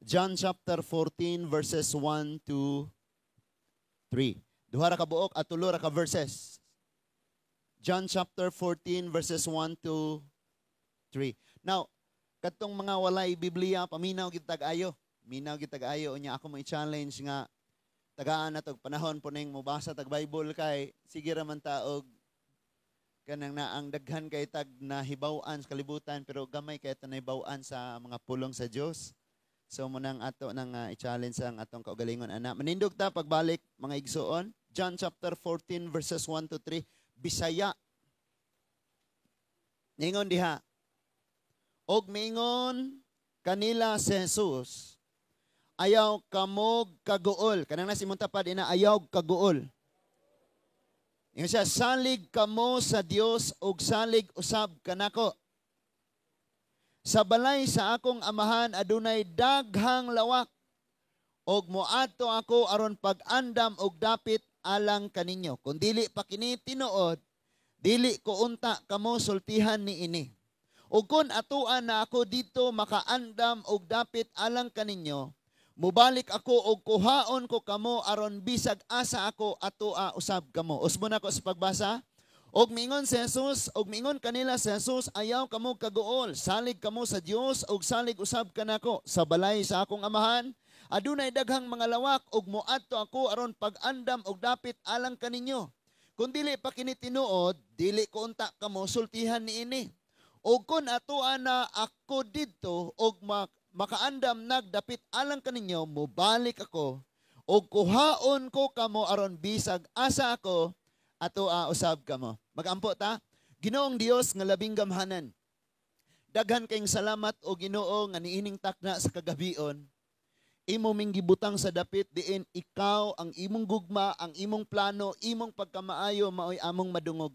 John chapter 14 verses 1 to 3. Duha ra ka buok at tulo ra ka verses. John chapter 14 verses 1 to 3. Now, katong mga walay Biblia, paminaw gid tag-ayo. Minaw gid tag-ayo nya ako mo i-challenge nga tagaan na tog panahon po ning mobasa tag Bible kay sige ra man ta og kanang naang daghan kay tag nahibaw-an sa kalibutan pero gamay kay ta nahibaw-an sa mga pulong sa Dios. So munang ato nang i-challenge ang atong kaugalingon ana. Manindog ta pagbalik mga igsoon. John chapter 14 verses 1 to 3. Bisaya. Ningon diha. Og mingon kanila si Jesus, ayaw kamog kaguol. Kanang nasimong tapad ina ayaw kaguol. Ingon siya, salig kamo sa Dios og salig usab kanako. Sa balay sa akong amahan adunay daghang lawak. Og moadto ako aron pag-andam og dapit alang kaninyo. Kung dili pa kini tinuod, dili ko unta kamo sultihan ni ini. Ug kun atuan na ako dito makaandam og dapit alang kaninyo, mubalik ako og kuhaon ko kamo aron bisag asa ako atua usab kamo. Usbo na ko sa pagbasa. Og mingon si Jesus, og mingon kanila si Jesus, ayaw kamo kaguol, salig kamo sa Dios og salig usab kanako. Sa balay sa akong amahan, adunay daghang mga lawak og moadto ako aron pag-andam og dapit alang kaninyo. Kung dili pa kini tinuod, dili ko unta kamo sultihan niini. Og kun atuan na ako didto og makaandam nagdapit alang kaninyo, mobalik ako og kuhaon ko kamo aron bisag asa ako atoa usab kamo. Magampo ta. Ginoong Dios nga labing gamhanan. Daghan kayong salamat o Ginoo nga niining takna sa kagabion. Imo ming gibutang sa dapit diin ikaw ang imong gugma, ang imong plano, imong pagkamaayo maoy among madungog.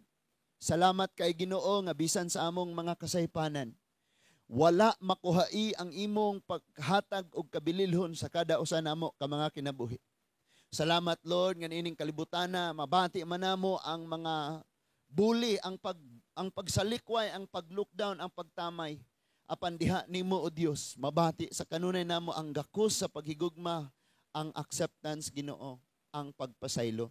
Salamat kay Ginoo nga bisan sa among mga kasaypanan, wala makuhai ang imong paghatag og kabililhon sa kada usa namo ka mga kinabuhi. Salamat Lord nga niining kalibutana mabati man namo ang mga bully, ang pagsalikway, ang pag-lockdown, ang pagtamay. Apan diha nimo o Dios, mabati sa kanunay namo ang gakos sa paghigugma, ang acceptance Ginoo, ang pagpasaylo.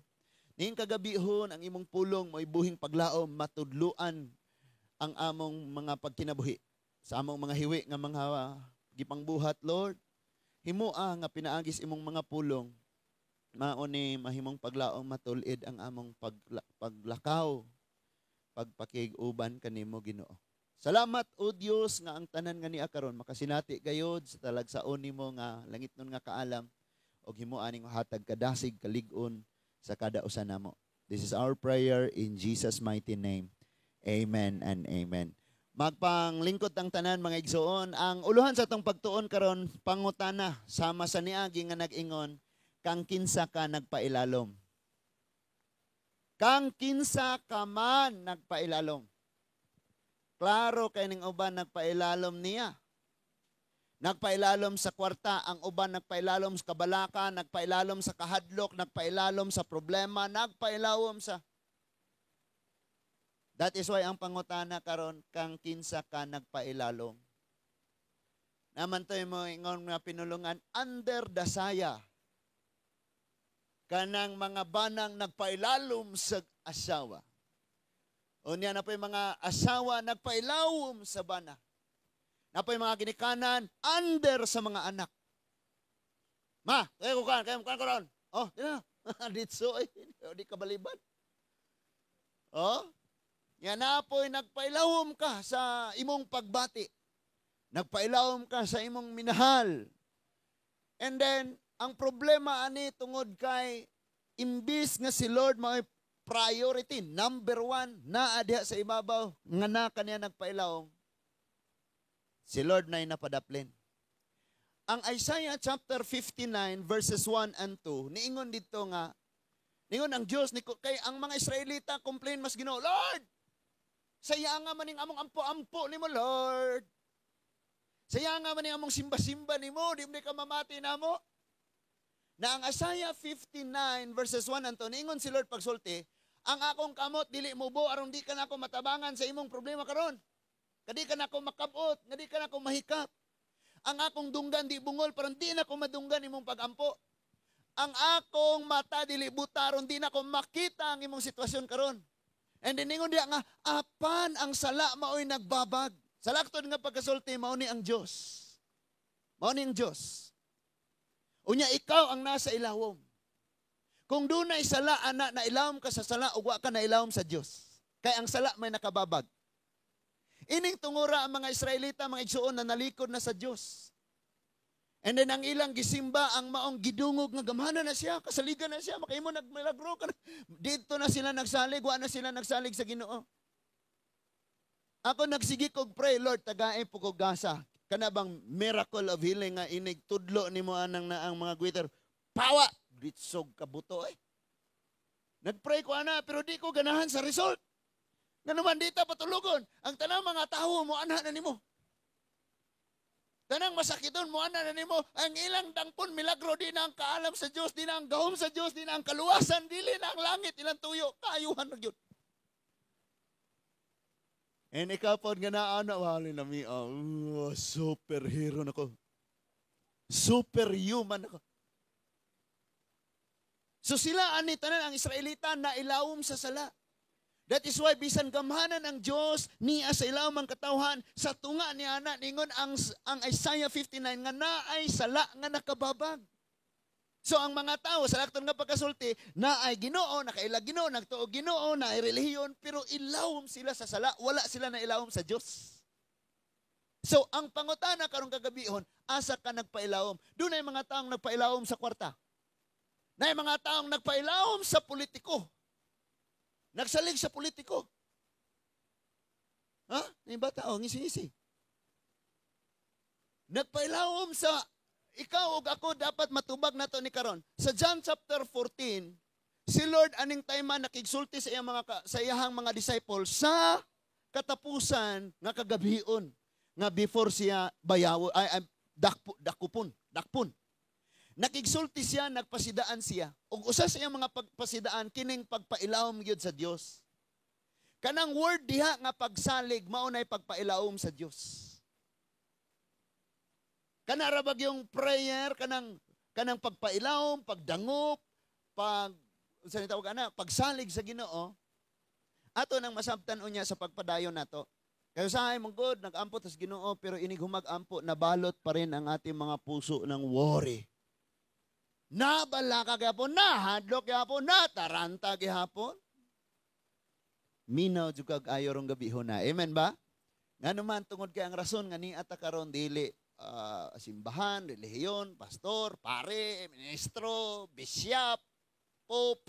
Ning kagabihon ang imong pulong mo'y buhing paglaom matudluan ang among mga pagkinabuhi. Sa among mga hiwi nga mga gipangbuhat Lord, himoa nga pinaagis imong mga pulong, mao ni mahimong paglaom matulid ang among paglakaw, pagpakig-uban kanimo Ginoo. Salamat o Dios nga ang tanan nga niya karon makasinati gayod sa talagsaon nimo nga langitnon nga kaalam og himuan ning hatag kadasig kalig-on sa kada usa namo. This is our prayer in Jesus mighty name. Amen and amen. Magpanglingkod ang tanan mga igsoon. Ang uluhan sa atong pagtuon karon pangutana sama sa niagi nga nag-ingon, kang kinsa ka nagpailalom. Kang kinsa ka man nagpailalom. Klaro kay ning uban nagpailalom niya. Nagpailalom sa kwarta, ang uban nagpailalom sa kabalaka, nagpailalom sa kahadlok, nagpailalom sa problema, nagpailalom sa... That is why ang pangutana karon kang kinsa ka nagpailalom. Naman to mo ingon nga pinulungan under the saya. Kanang mga banang nagpailalom sa asawa. Unya na po yung mga asawa nagpailawom sa bana. Na po yung mga ginikanan under sa mga anak. Ma, kayo karon. Oh, di na. Ditso ay di kabaliban. Oh, yan na po yung nagpailawom ka sa imong pagbati. Nagpailawom ka sa imong minahal. And then, ang problema ani tungod kay imbis nga si Lord may priority, number 1, naa diha sa ibabaw, nga na kaniya nagpailawom, si Lord na napadaplin. Ang Isaiah chapter 59 verses 1 and 2, niingon dito nga, niingon ang Diyos, kay ang mga Israelita complain mas Ginoo, Lord, saya nga maning among ampo-ampo ni mo, Lord. Saya nga maning among simba-simba ni mo, di mo ka mamati na mo. Na ang Isaiah 59 verses 1 and 2, niingon si Lord pagsulti, ang akong kamot dili mubo aron di ka na ako matabangan sa imong problema karon. Kadi ka na ako makabot, nga di ka na ako mahikap. Ang akong dunggan di bungol, pero di na ko madunggan imong pagampo. Ang akong mata dili butaron, di na ko makita ang imong sitwasyon karon. And then ingon diya nga, apan ang sala mao'y nagbabag. Salaktod nga pagkasulti, mao ni ang Diyos. Mao ni ang Diyos. Unya, ikaw ang nasa ilawom. Kung dunay sala, ana, nailawom ka sa sala, ugwa ka nailawom sa Diyos. Kaya ang sala may nakababag. Ining tungura ang mga Israelita, mga igsuon na nalikod na sa Diyos. And then ang ilang gisimba, ang maong gidungog nga gamhanan na siya, kasaligan na siya, makaimo nagmilagro ka. Dito na sila nagsalig, wa na sila nagsalig sa Ginoo. Ako nagsigi kog pray, Lord, tagain po kog gasa. Kana bang miracle of healing nga inig tudlo nimo anang na ang mga gwiter. Pawa, gritsog kabuto eh. Nagpray ko ana, pero di ko ganahan sa result. Nga naman dito patulugon, ang tanang mga tao mo ana na nimo. Tanang masakiton mo ana na nimo, ang ilang dangpon milagro di na ang kaalam sa Dios, di na ang gahom sa Dios, di na ang kaluwasan, dili na ang langit, ilang tuyo, kaayuhan na gyud. And ikaw po nga na ana wali na mi, superhero nako. Superhuman ako. So sila ani tanan ang Israelita na ilawom sa sala. That is why bisan gamhanan ang Dios niya sa ilawom ang katawhan sa tunga niya na ningon ang Isaiah 59 nga naay sala nga nakababag. So ang mga tao sa lakton nga pagkasulti naay Ginoo, nakaila Ginoo, nagtuo Ginoo, naay relihiyon, pero ilawom sila sa sala, wala sila na ilawom sa Dios. So ang pangutana karong kagabihon, asa ka nagpailawom? Doon ay mga taong nagpailawom sa kwarta. Na mga taong nagpailawom sa politiko. Nagsalig sa politiko. Ha? Yung bata, ngisi-ngisi. Nagpailawom sa ikaw o ako dapat matubag na to ni karon. Sa John chapter 14, si Lord aning time nakigsulti sa iyang mga disciples sa katapusan nga kagabion nga before siya bayawo dakpon. Nakigsulti siya, nagpasidaan siya. Ug usa sa iyang mga pagpasidaan kining pagpailawom gyud sa Dios. Kanang word diha nga pagsalig mao nay pagpailawom sa Dios. Kana ra bag yung prayer, kanang pagpailawom, pagdangop, unsa ni tawag ana, pagsalig sa Ginoo. Ato nang masabtan unya sa pagpadayon nato. Kayo sa ay mong nag-ampo tas Ginoo pero inig humag-ampo nabalot pa rin ang ating mga puso ng worry. Nabala ka gihapon, nahadlok gihapon, nataranta gihapon. Minaw jud kag ayo rong gabihon na. Amen ba? Ngano man tungod kay ang rason nga niata karon dili simbahan, relihiyon, pastor, pare, ministro, bishop, pope.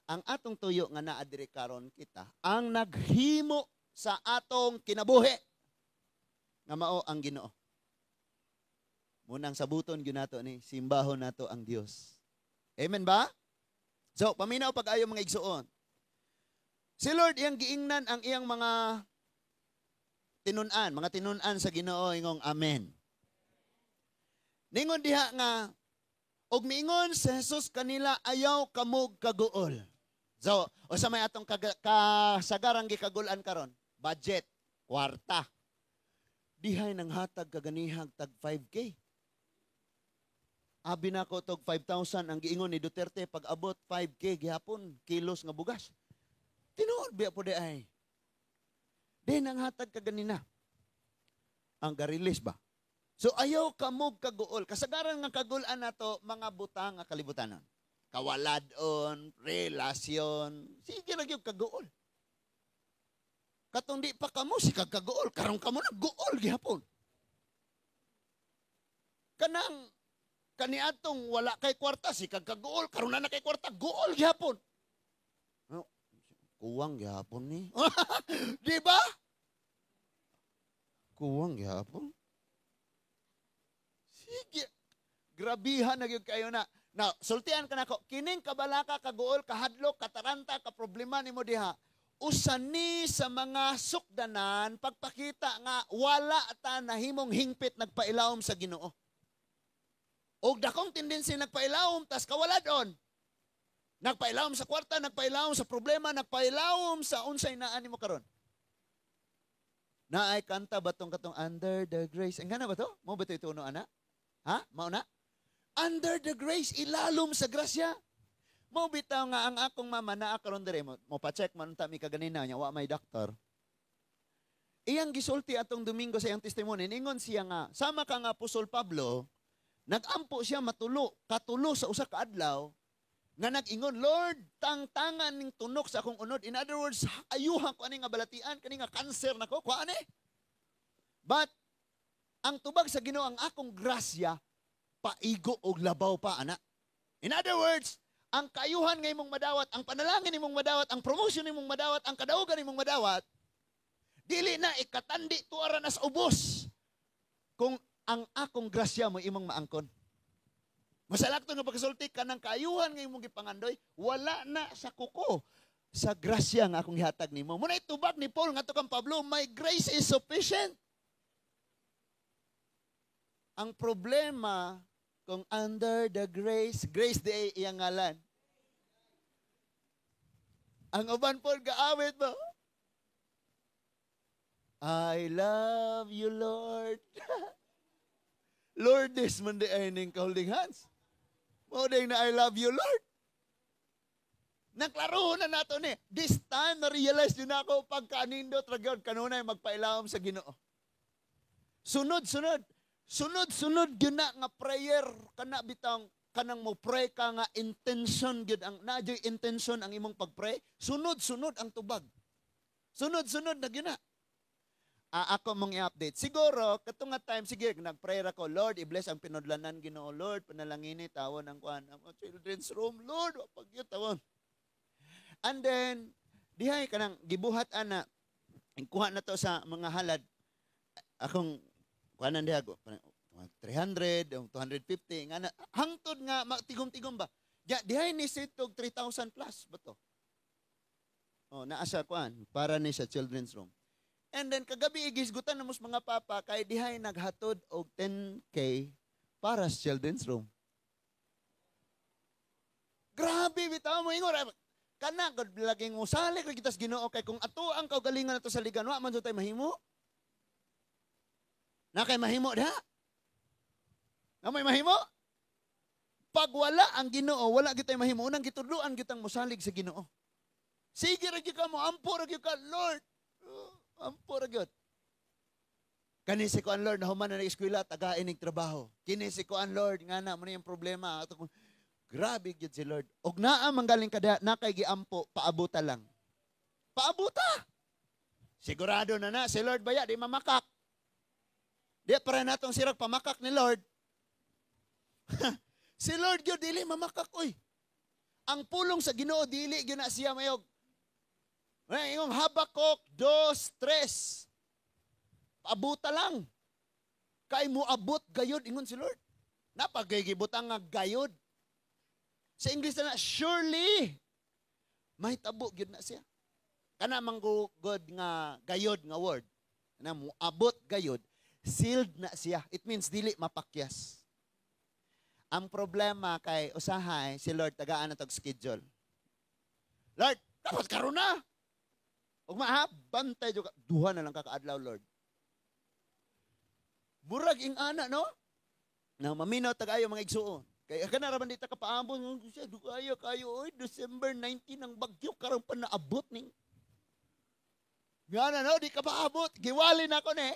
Ang atong tuyo nga naa diri karon kita ang naghimo sa atong kinabuhi nga mao ang Ginoo. Munang sabuton gyud nato ni simbahon nato ang Dios. Amen ba? So paminaw pag-ayo mga igsuon. Si Lord iyang giingnan ang iyang mga tinunan sa Ginoo ingong amen. Ningon diha nga og miingon si Jesus kanila ayaw kamog kaguol. So, usa may atong kasagarang gikagulan karon, budget, kwarta. Dihay nang hatag kaganihag tag 5K. Abi na ko tog 5,000 ang giingon ni Duterte pag abot 5K gihapon kilos nga bugas. Tinuod biya po di ay. Di nang hatag kaganina. Ang garilis ba? So ayaw kamog kaguol. Kasagaran nga kagulan nato mga butang nga kalibutanon. Kawaladon, relasyon, sige ra gyud kaguol. Katong di pa kamo si kagaguol, karon kamo nagguol gihapon. Kanang kaniadtong wala kay kwarta si kagaguol, karon na kay kwarta, guol gihapon. Kuwang gihapon ni. Di ba? Kuwang gihapon. Sige. Grabihan na gyud kayo na. Now, sultian ka nako, kining kabalaka, kaguol, kahadlok, kataranta, kaproblema nimo diha. Usan ni sa mga sukdanan pagpakita nga wala ta nahimong hingpit nagpailawom sa Ginoo. Og dakong tendency nagpailawom tas kawaladon. Nagpailawom sa kwarta, nagpailawom sa problema, nagpailawom sa unsay naa nimo karon. Na ay kanta batong katong under the grace. Ang gana ba to? Mo ba ito ituno, ana? Ha? Mao na? Under the grace, ilalom sa grasya. Mo bitaw nga ang akong mama na akaron dire mo pa-check man ta mi kaganina nya wa may doktor. Iyang gisulti atong Domingo sa iyang testimony, ningon siya nga, sama ka nga Apostol Pablo, nagampo siya katulo sa usa ka adlaw, nga nag-ingon, Lord, tangtangan ning tunok sa akong unod. In other words, ayuhan ko ani nga balatian, kani nga cancer nako, kuan ani. But, ang tubag sa Ginoo ang akong grasya, paigo og labaw pa, ana. In other words, ang kaayuhan nga imong madawat, ang panalangin imong madawat, ang promotion imong madawat, ang kadaugan imong madawat, dili na ikatandi tuara nas ubos kung ang akong grasya mo imong maangkon. Masalakto nga pagkasulti ka ng kaayuhan nga imong gipangandoy, wala na sa kuko sa grasya nga akong gihatag nimo. Muna itubag ni Paul nga to kang Pablo, my grace is sufficient. Ang problema kung under the grace di iyang ngalan. Ang uban Paul gaawit mo, I love you, Lord. Lord, this man di ay ning holding hands. Modeng na I love you, Lord. Naklaro na nato ni. This time, na-realize din ako pagkanindot ragyod kanunay magpailawom sa Ginoo. Sunod-sunod yun na nga prayer kana bitang kanang mo pray ka nga intention gyud ang nadyoy intention ang imong pagpray. Sunod-sunod ang tubag. Sunod-sunod na gyud na. Ako mong i-update. Siguro, katong nga time, sige, nag-prayer ako, Lord, i-bless ang pinudlanan, Ginoo, Lord, panalangini, tawon ang kuhan, ang children's room, Lord, wapag yun, tawon. And then, dihay ka nang gibuhat, ana, kuha na to sa mga halad, akong, kuhanan diha, 300, 250, nga na, hangtod nga, tigom-tigom ba? Dihay ni sitog 3,000 plus, ba to? Naasa kuhan, para ni sa children's room. And then kagabi igisgutan na mos mga papa kay dihay naghatod og 10K para sa children's room. Grabe bitaw mo ingon kana gud laging musali ko kitas Ginoo kay kung ato ang kaugalingan nato sa ligan wa man tay mahimo. Na kay mahimo da. Na may mahimo? Pag wala ang Ginoo, wala gitay mahimo. Unang gitudloan gitang mosalig sa Ginoo. Sige ra gyud ka mo, ampo ra gyud ka, Lord. Ampo ra gyud. Kani si kuan Lord, nahuman na eskwela, tagain ning trabaho. Kini si kuan Lord, nga na mo yung problema. Grabe gyud si Lord. Og naa manggaling kada na kay giampo, paabuta lang. Paabuta. Sigurado na si Lord baya di mamakak. Di para natong sirag pamakak ni Lord. Si Lord gyud dili mamakak oy. Ang pulong sa Ginoo dili gyud na siya mayog. Ingong Habakuk 2:3. Paabuta lang. Kay mo abot gayod ingon si Lord. Napagaygibutan nga gayod. Sa English na surely may tabo gyud na siya. Kana manggugod nga gayod nga word. Kana mo abot gayod, sealed na siya. It means dili mapakyas. Ang problema kay usahay si Lord tagaan na tog schedule. Lord, dapat karon na. Ug bantay jud duha na lang kakaadlaw Lord. Murag ing ana no? Na maminaw tagayo mga igsuon. Kay kana ra man dita kapaambon siya dugayo kayo oy December 19 ang bagyo karon pa naabot ning. Ngana no di ka paabot giwali na ko ni.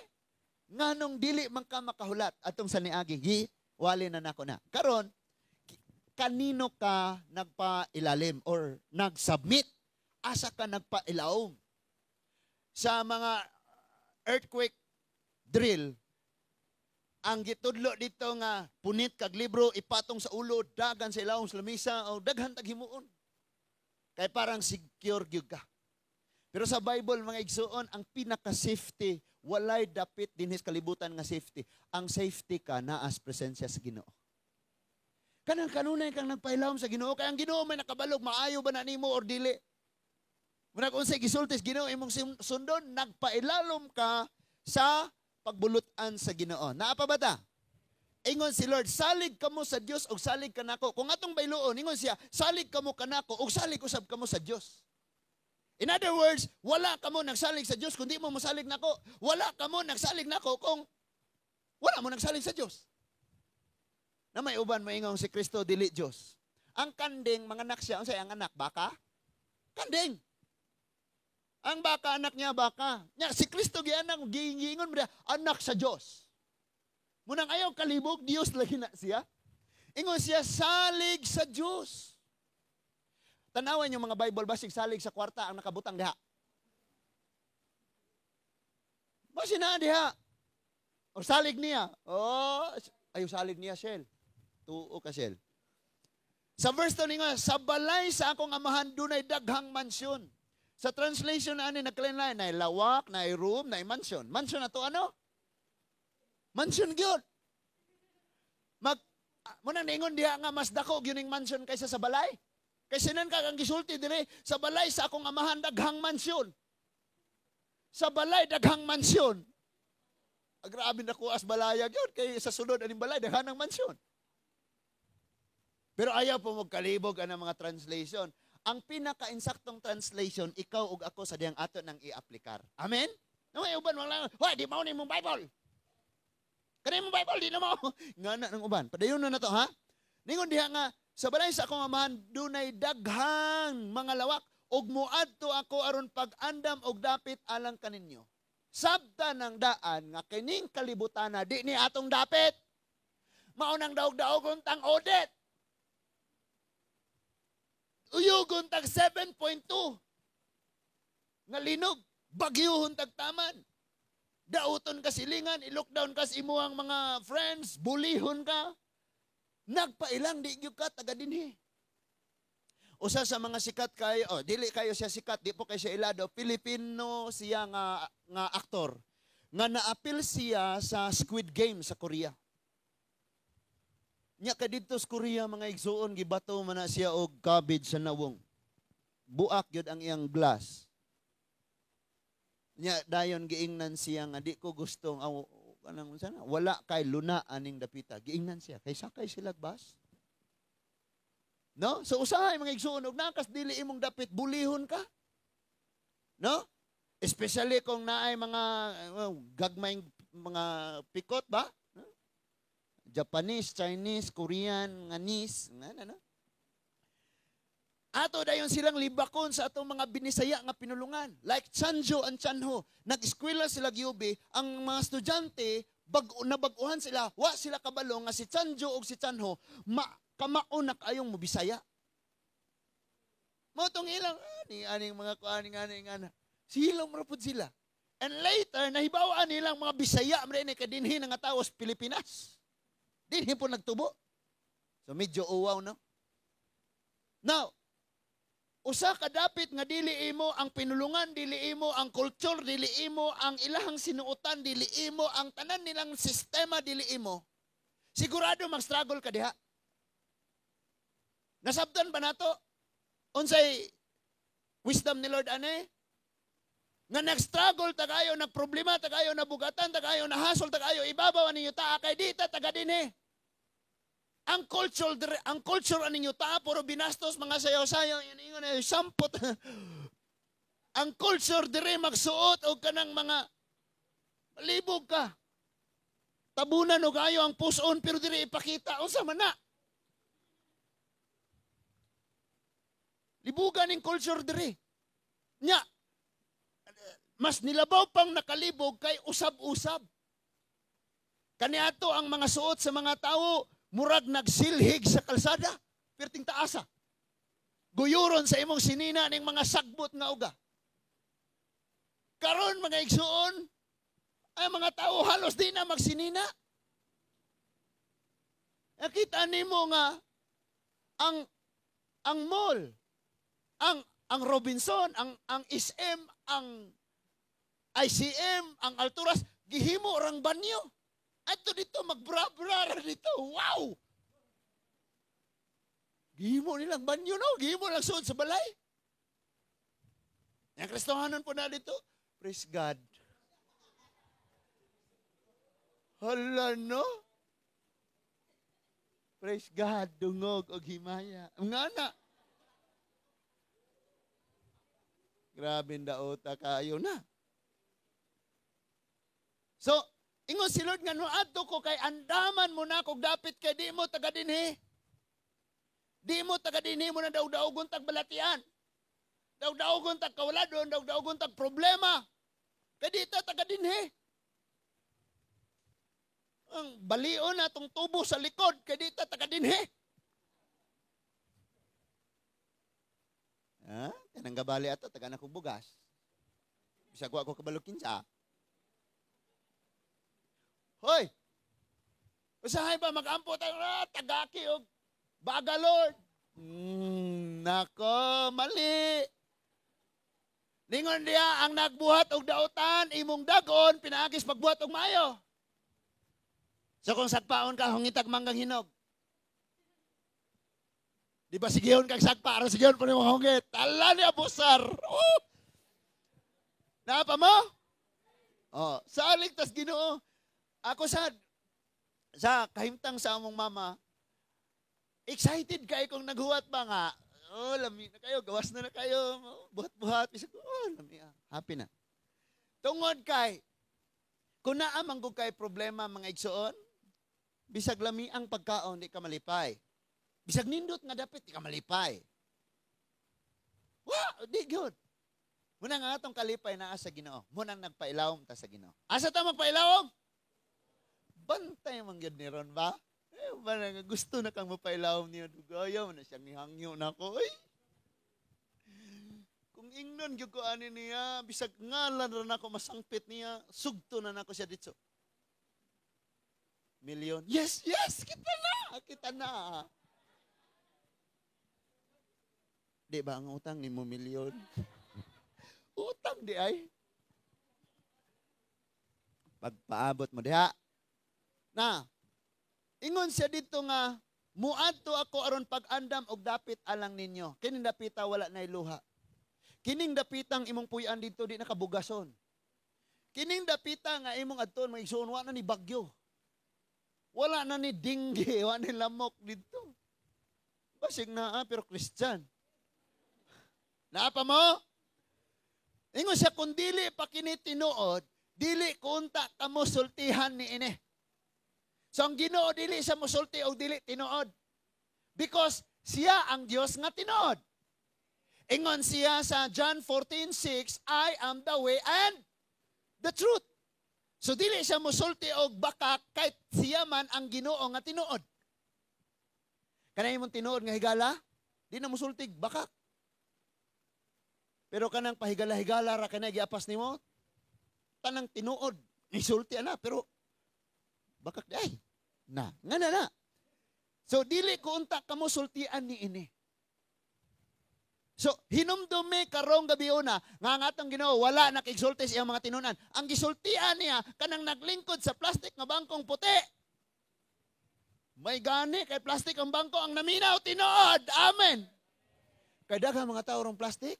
Nganong dili man ka makahulat atong sa niagi giwali na nako na. Karon kanino ka nagpailalim or nag-submit asa ka nagpailaom sa mga earthquake drill. Ang gitudlo dito nga punit kag libro ipatong sa ulo dagan sa ilawom sa lamisa o daghan tag himuon. Kay parang secure gyud ka. Pero sa Bible mga igsuon ang pinaka safety walay dapit dinhis kalibutan nga safety. Ang safety ka naa sa presensya sa Ginoo. Kanang kanunay kang nagpailawom sa Ginoo kay ang Ginoo may nakabalog maayo ba na nimo or dili. Muna kung sa'y gisultis Ginoo imong sundon, nagpailalom ka sa pagbulutan sa Ginoo. Naapa ba ta? Ingon si Lord, salig kamo sa Dios o salig ka nako. Kung atong bayloon, ingon siya, salig kamo kanako o salig usab kamo sa Dios. In other words, wala ka mo nagsalig sa Diyos kundi mo masalig nako. Wala ka mo nagsalig nako kung wala mo nagsalig sa Diyos. Na may uban moingon si Kristo dili Diyos. Ang kanding mga anak siya, unsay ang anak baka? Kanding. Ang baka anak niya baka. Nya si Kristo gianang giingon mo anak sa Diyos. Munang ayaw kalibog Dios lagi na siya. Ingon siya salig sa Diyos. Tanawan yung mga Bible basig salig sa kwarta ang nakabutang diha. Basi na diha. O salig niya. Oh, ayo salig niya Shell. Tuo ka Shell. Sa verse 2 nga, sa balay sa akong amahan dunay daghang mansyon. Sa translation ani naglain-lain na lawak, na room, na mansion. Mansion na to ano? Mansion gyud. Munang ningon diha nga mas dako gyud ning mansion kaysa sa balay. Kay sinan ka kang gisulti dire sa balay sa akong amahan daghang mansyon. Sa balay daghang mansyon. Grabe na ko as balaya gyud kay sa sunod aning balay daghanang mansyon. Pero ayaw po magkalibog ang mga translation. Ang pinaka-insaktong translation, ikaw ug ako sa diyang ato nang i-aplikar. Amen? Naway uban wala. Hoy, di mao ni mong Bible. Kanay mong Bible di na mo. Ngana nang uban. Padayon na to ha. Ningon diha nga sa balay sa akong amahan dunay daghang mga lawak ug moadto ako aron pag-andam og dapit alang kaninyo. Sabta ng daan nga kining kalibutan na di ni atong dapit. Mao nang daog-daogon tang audit. Uyugon tag 7.2. Nga linog, bagyuhon tag taman. Dauton ka silingan, i-lockdown ka sa imuhang mga friends, bulihon ka. Nagpailang di gyud ka taga dinhi. Usa sa mga sikat kayo, dili kayo siya sikat, di po kayo siya ilado, Pilipino siya nga aktor. Nga naapil siya sa Squid Game sa Korea. Nya kadidto sa Korea mga igsuon gibato man na siya og cabbage sa nawong. Buak gyud ang iyang glass. Nya dayon giingnan siya nga di ko gustong kanang sana wala kay luna aning dapita. Giingnan siya kay sakay sila bus. No? So usahay mga igsuon og nakas dili imong dapit bulihon ka. No? Especially kung naay mga gagmayng mga pikot ba? Japanese, Chinese, Korean, nganis, ano? Ato dayon silang libakon sa atong mga binisaya nga pinulungan. Like Chanjo and Chanho, nag-eskwela sila giubi, ang mga estudyante nabaguhan sila, wa sila kabalo nga si Chanjo ug si Chanho kamao na kayong mobisaya. Mo tong ilang aning mga kuaning ana. Silong marapod sila. And later nahibaw-an nilang mga Bisaya man ni kadinhi nga tawo sa Pilipinas. Dinhi po nagtubo. So medyo uwaw, no? Now, usa ka dapit nga dili imo ang pinulungan, dili imo ang culture, dili imo ang ilahang sinuotan, dili imo ang tanan nilang sistema, dili imo. Sigurado mag-struggle ka diha. Nasabtan ba nato? Unsay wisdom ni Lord ane? Nga nag-struggle tagayo, nagproblema tagayo, nabugatan tagayo, nahasol tagayo, ibabaw ninyo ta kay dita taga dinhi. Ang culture aninyo ta puro binastos mga sayaw-sayaw ingon ay sampot. Ang culture dire magsuot og kanang mga libog ka. Tabunan og ayo ang puson pero dire ipakita unsa man na. Libugan ning culture dire. Nya mas nilabaw pang nakalibog kay usab-usab. Kaniadto ang mga suot sa mga tawo murag nagsilhig sa kalsada, perting taasa. Guyuron sa imong sinina ning mga sagbot nga uga. Karon mga igsuon, ay mga tao halos di na magsinina. Nakita nimo nga ang mall, ang Robinson, ang SM, ang ICM, ang Alturas, gihimo rang banyo. Ato dito, magbra-bra dito. Wow! Gihimo nilang banyo, no? Gihimo lang suod sa balay. Yung Kristohanan po na dito. Praise God. Hala, no? Praise God, dungog o himaya. Nga na. Grabe daota kayo na. So, ingon si Lord nga no adto ko kay andaman mo na kog dapit kay di mo taga dinhi. Di mo taga dinhi mo na daw-daogon tag balatian. Daw-daogon tag kawaladon, daw-daogon tag problema. Kay di ta taga dinhi. Ang balion na itong tubo sa likod, kaya dito taga-dinhi. Ha? Kanang gabali ato, taga na bugas. Bisag ako kabalukin sa. Hoy! Usahay ba mag-ampo tayo, tagaki o baga, Lord. Nako, mali. Ningon diya, ang nagbuhat og dautan, imong dagon, pinaagis pagbuhat og mayo. So kung sagpaon ka, hungitag manggang hinog. Di ba sigihon kang sagpa, aron sigihon pa ni mga hungit. Ala ni abusar. Oh! Napa mo? Oh, salig tas Ginoo. Ako sa kahimtang sa among mama, excited kay kung naghuwat ba nga. Oh, lami na kayo, gawas na kayo. Buhat-buhat. Oh, lami. Happy na. Tungod kay, kung naamang kung kay problema mga igsoon, bisag lami ang pagkaon, di ka malipay. Bisag nindot nga dapit, di ka malipay. Wow, di good. Muna nga atong kalipay na sa Ginoo. Muna nagpailawom ta sa Ginoo. Asa ta magpailawom? Bantay man gyud ni ron ba? Gusto na kang mapailawom niyo. Dugayaw na siyang nihangyo na ko. Ay! Kung ingnon gyud ko ani niya, bisag ngalan ron ako masangpit niya, sugto na nako siya dito. Milyon. Yes, yes, kita na. Di ba ang utang ni mo milyon? Utang di ay. Pagpaabot mo diha. Na, ingon siya dito nga, muadto ako aron pag-andam og dapit alang ninyo. Kining dapita wala na iluha. Kining dapitang imong puy-an dito di nakabugason. Kining dapita nga imong adton maigsuon wa na ni bagyo. Wala na ni dinggi, wala ni lamok dito. Basig na pero Christian. Naapa mo? Ingon siya kung dili pa kini tinuod, dili kunta kamo sultihan ni ini. So ang Ginoo dili siya mosulti o dili tinuod. Because siya ang Dios nga tinuod. Ingon siya sa John 14:6, I am the way and the truth. So dili siya mosulti og bakak kahit siya man ang Ginoo nga tinuod. Kanay imong tinuod nga higala, di na mosulti bakak. Pero kanang pahigala-higala ra kanay giapas nimo, tanang tinuod, isulti ana pero bakak di ay. Na, ngana na. So dili ko unta kamo sultian ni ini. So, hinumdumi karong gabi una, nga atong Ginoo wala nakigsulti sa iyang mga tinunan. Ang gisultian niya, kanang naglingkod sa plastic nga bangkong puti. May gani, kay plastic ang bangko, ang naminaw, tinuod. Amen. Kay daghang mga tao rong plastic.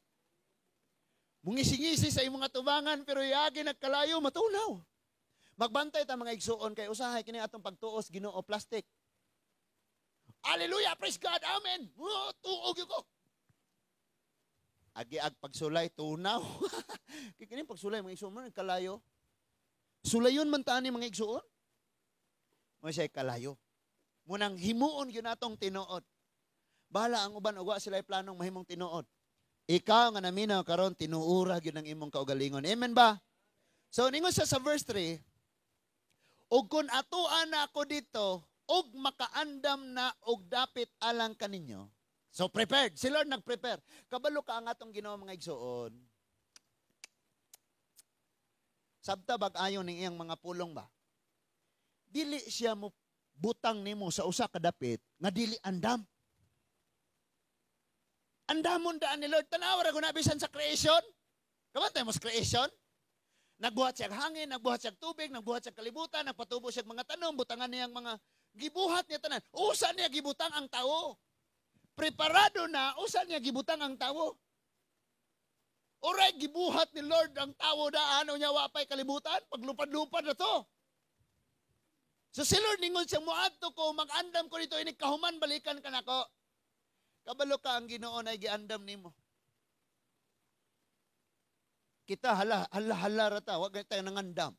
Mungisi-ngisi sa imong tubangan, pero yagi nagkalayo, matunaw. Magbantay ta mga igsuon, kay usahay kini atong pagtuos, Ginoo plastic. Hallelujah, praise God, amen. Tuog yun ko. Agi-ag pagsulay, tunaw. Kaya pagsulay, mga igsuon mo, kalayo. Sulayon man taan ni mga igsuon. Mo siya kalayo. Munang himuon yun natong tinuod. Bahala ang uban, uwa sila planong mahimong tinuod. Ikaw nga naminaw karon tinuura yun ang imong kaugalingon. Amen ba? So, ningon siya sa verse 3, ug kung atuan na ako dito, ug makaandam na og dapit alang kaninyo. So prepared. Si Lord nag-prepare. Kabalo ka ang atong Ginoo mga igsuon. Sabta bag-ayon ning iyang mga pulong ba? Dili siya mo butang nimo sa usa ka dapit nga dili andam. Andamon daan ni Lord. Tanaw ra guna bisan sa creation. Kamantay mo sa creation? Nagbuhat siya hangin, nagbuhat siya tubig, nagbuhat siya kalibutan, nagpatubo siya mga tanom, butangan niya mga gibuhat niya tanan. Usa niya gibutang ang tawo. Preparado na, usa niya gibutang ang tawo. Oray, gibuhat ni Lord ang tawo na ano niya wapay kalibutan, paglupad-lupad na to. So si Lord ningon siya, muadto ko, mag-andam ko dito, ini kahuman, balikan ka nako. Kabalo ka ang Ginoo na giandam nimo. kita hala rata, wag tayo nangandam.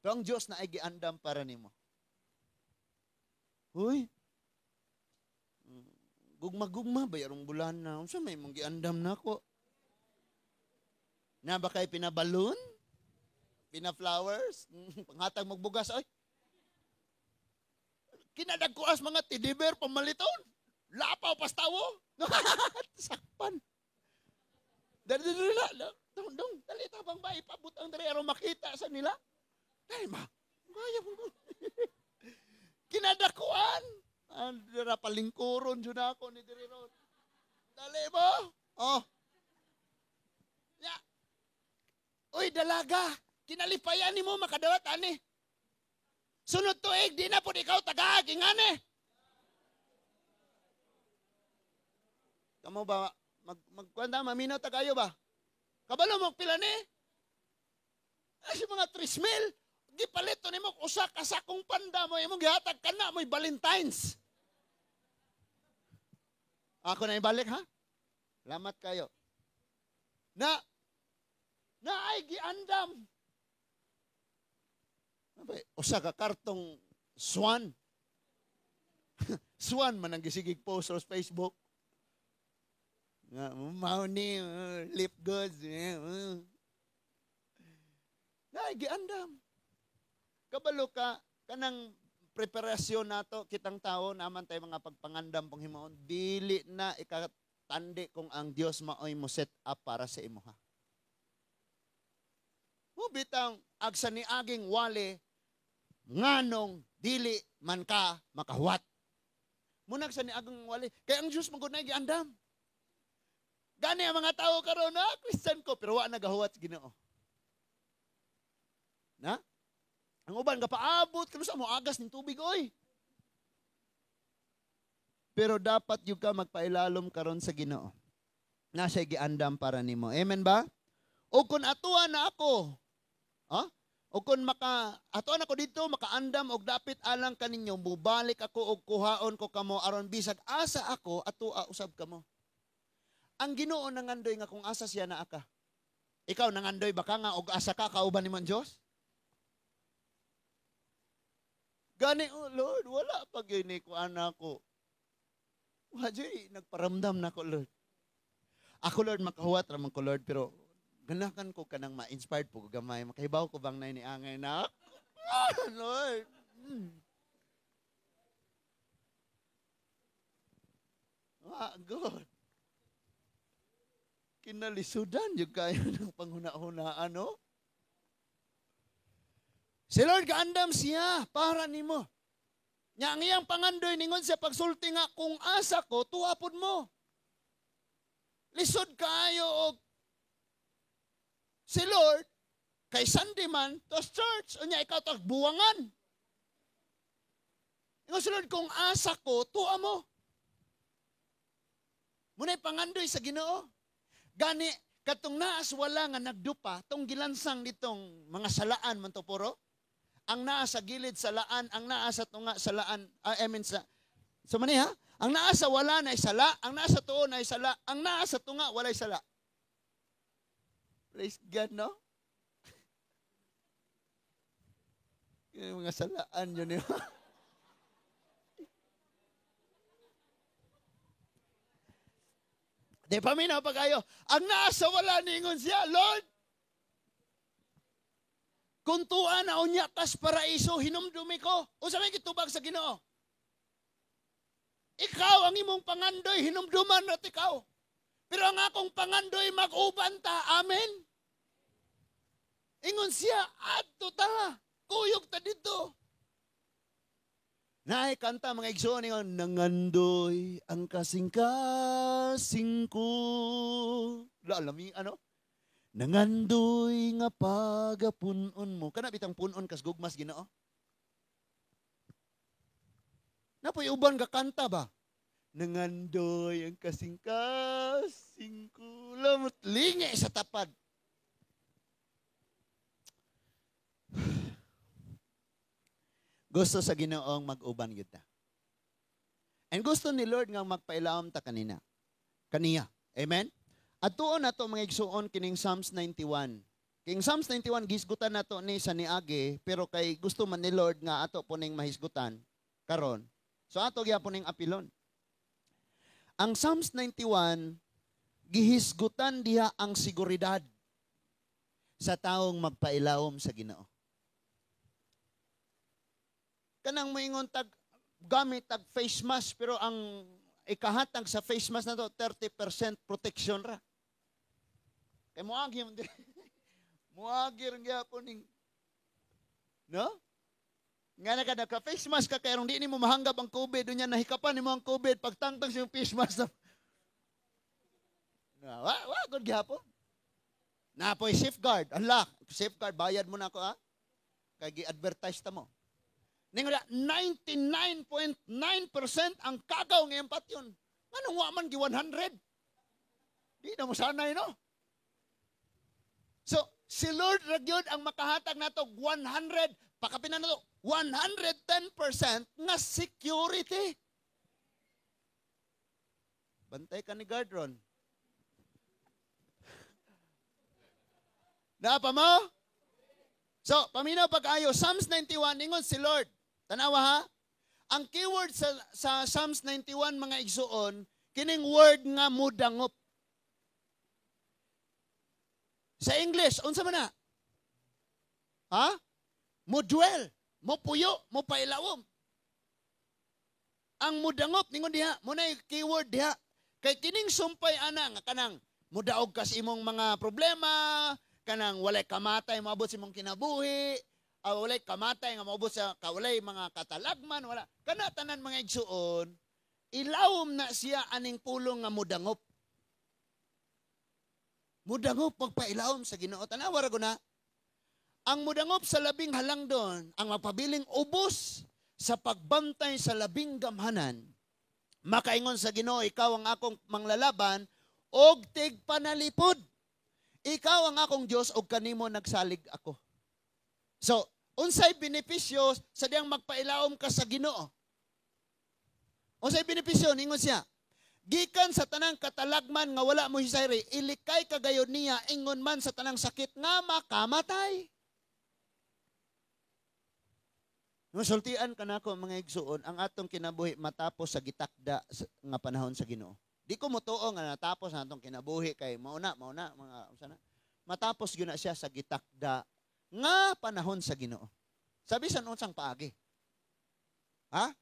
Pero ang Dios na ay giandam para nimo. Hoy. Gugma-gugma bayarong bulan na. Unsa may mong giandam nako? Na ba kay pinabalon? Pina-flowers? Panghatag magbugas oy. Kinadagkuas mga tidiber pamaliton. Lapaw pastawo. Sakpan. Dali na. Dong, dali tabang ba ipabot ang dali aron makita sa nila. Dai ma. Gaya mo. Kinadakuan. Andira palingkuron jud ako ni diri ron. Dali mo. Oh. Ya. Uy, dalaga. Kinalipayan nimo makadawat ani. Sunod tuig di na pud ikaw tagaag ingani. Kamo ba magkwanta maminaw ta kayo ba? Kabalo mo pila ni? Ay mga 3,000. Gipalit to nimo usa ka sakong panda mo imong gihatag kana mo'y Valentines. Ako na ibalik ha? Salamat kayo. Na ay giandam. Usa ka kartong swan. Swan man ang gisigig post sa Facebook. Nga, mao ni lip goods. Na ay giandam. Kabalo ka kanang preparasyon nato kitang tao naman tay mga pagpangandam pong himuon dili na ikatandi kung ang Dios maoy mo set up para sa imuha. Mo bitang agsa ni aging wali nganong dili man ka makahuwat. Munag sa ni aging wali kay ang Dios magud na giandam. Gani ang mga tao karon na Christian ko pero wa nagahuwat sa Ginoo. Na? Ang uban kapaabot kano sa mo agas ning tubig oy. Pero dapat yung ka magpailalom karon sa Ginoo. Na siya giandam para nimo. Amen ba? O kun atuan na ako. Ha? O kun atuan ako dito makaandam og dapit alang kaninyo mubalik ako og kuhaon ko kamo aron bisag asa ako atua usab kamo. Ang Ginoo nangandoy nga kung asa siya naa ka. Ikaw nangandoy baka nga og asa ka kauban nimo Dios? Gani, oh Lord, wala pa gini ko anak ko. Wajay, nagparamdam na ko, Lord. Ako, Lord, makahuwat raman ko, Lord, pero ganakan ko kanang ma-inspired po gamay. Makahibaw ko bang na iniangay na? Lord. God. Kinalisudan yung kayo ng panghuna-hunaan, no? Si Lord kaandam siya para nimo. Nya ang iyang pangandoy ningon sa pagsulti nga kung asa ko tuapod mo. Lisod kayo og si Lord kay Sunday man to church unya ikaw tag buwangan. Ingon si Lord kung asa ko tuwa mo. Munay pangandoy sa Ginoo. Gani katong naas wala nga nagdupa tong gilansang nitong mga salaan man to puro. Ang naa sa gilid sa laan, ang naa sa tunga sa laan, sa mani ha? Ang naa sa wala na sala, ang naa sa tuon ay sala, ang naa sa tunga walay sala. Praise God, no? Yung mga salaan yun yun. Di paminaw pa kayo. Ang naa sa wala ningon siya, Lord, kung tuan na unya kas paraiso, hinumdumi ko. O sa may kitubag sa Ginoo. Ikaw ang imong pangandoy, hinumduman at ikaw. Pero ang akong pangandoy, mag-uban ta. Amen. Ingon siya, ato ta. Kuyog ta dito. Naay kanta mga igsoon ingon, nangandoy ang kasing-kasing ko. Laalami, ano? Nangandoy nga pagapunon mo. Kana bitang punon kas gugmas Ginoo. Napoy uban ka kanta ba? Nangandoy ang kasing-kasing ko. Lamot lingi sa tapad. Gusto sa Ginoong mag-uban kita. And gusto ni Lord nga magpailaom ta kanina. Kaniya. Amen? At tuon na to mga igsuon kining Psalms 91. King Psalms 91 gisgutan nato ni sa niagi, pero kay gusto man ni Lord nga ato po ning mahisgutan karon. So ato gyapon ning apilon. Ang Psalms 91 gihisgutan diha ang seguridad sa taong magpailawom sa Ginoo. Kanang moingon tag gamit tag face mask, pero ang ikahatag sa face mask na to 30% protection ra. Kay moagi man muagir gyapon ning no? Nga na ka naka-face mask ka, kaya nung di ni mo mahanggap ang COVID, doon yan nahikapan ni mo ang COVID, pagtangtang siya yung face mask na, good gihapon. Na po safeguard, unlock, safeguard, bayad mo na ako ha, kaya gi-advertise ta mo. Ningola, 99.9% ang kagaw ngayon patyon. Anong waman gi 100? Di na mo sanay, no? So, si Lord Ragyod ang makahatag na to 100, pakapinan na to, 110% nga security. Bantay ka ni guard ron. Naapa mo? So, paminaw pag-ayo, Psalms 91, ingon si Lord. Tanawa ha? Ang keyword sa Psalms 91, mga igsuon, kining word nga mudangop. Sa English, unsa man na? Ha? Mudwell. Mo puyo, mo pailawom. Ang mudangop, ningon diha, muna yung keyword diha. Kay kining sumpay ana, nga kanang mudaog ka sa imong mga problema, kanang walay kamatay, maabot sa imong kinabuhi, walay kamatay, nga maabot sa walay mga katalagman, wala. Kana tanan mga igsuon, ilawom na siya aning pulong nga mudangop. Mudangop, magpailawom sa Ginoo. Tanawa ra ko na. Ang mudangop sa labing halang doon, ang mapabiling ubos sa pagbantay sa labing gamhanan, makaingon sa Ginoo, ikaw ang akong manglalaban, og tigpanalipod. Ikaw ang akong Diyos, og kanimo nagsalig ako. So, unsay benepisyo sa diyang magpailaom ka sa Ginoo? Unsay benepisyo? Ningon siya, gikan sa tanang katalagman nga wala mo hisayri, ilikay kagayod niya, ingon man sa tanang sakit nga makamatay. Nusultian ka na ako mga igsuon, ang atong kinabuhi matapos sa gitakda nga panahon sa Ginoo. Di ko mutuo nga natapos na atong kinabuhi kay mauna, mga sana. Matapos gyud na siya sa gitakda nga panahon sa Ginoo. Sabi sa unsang paagi. Ha?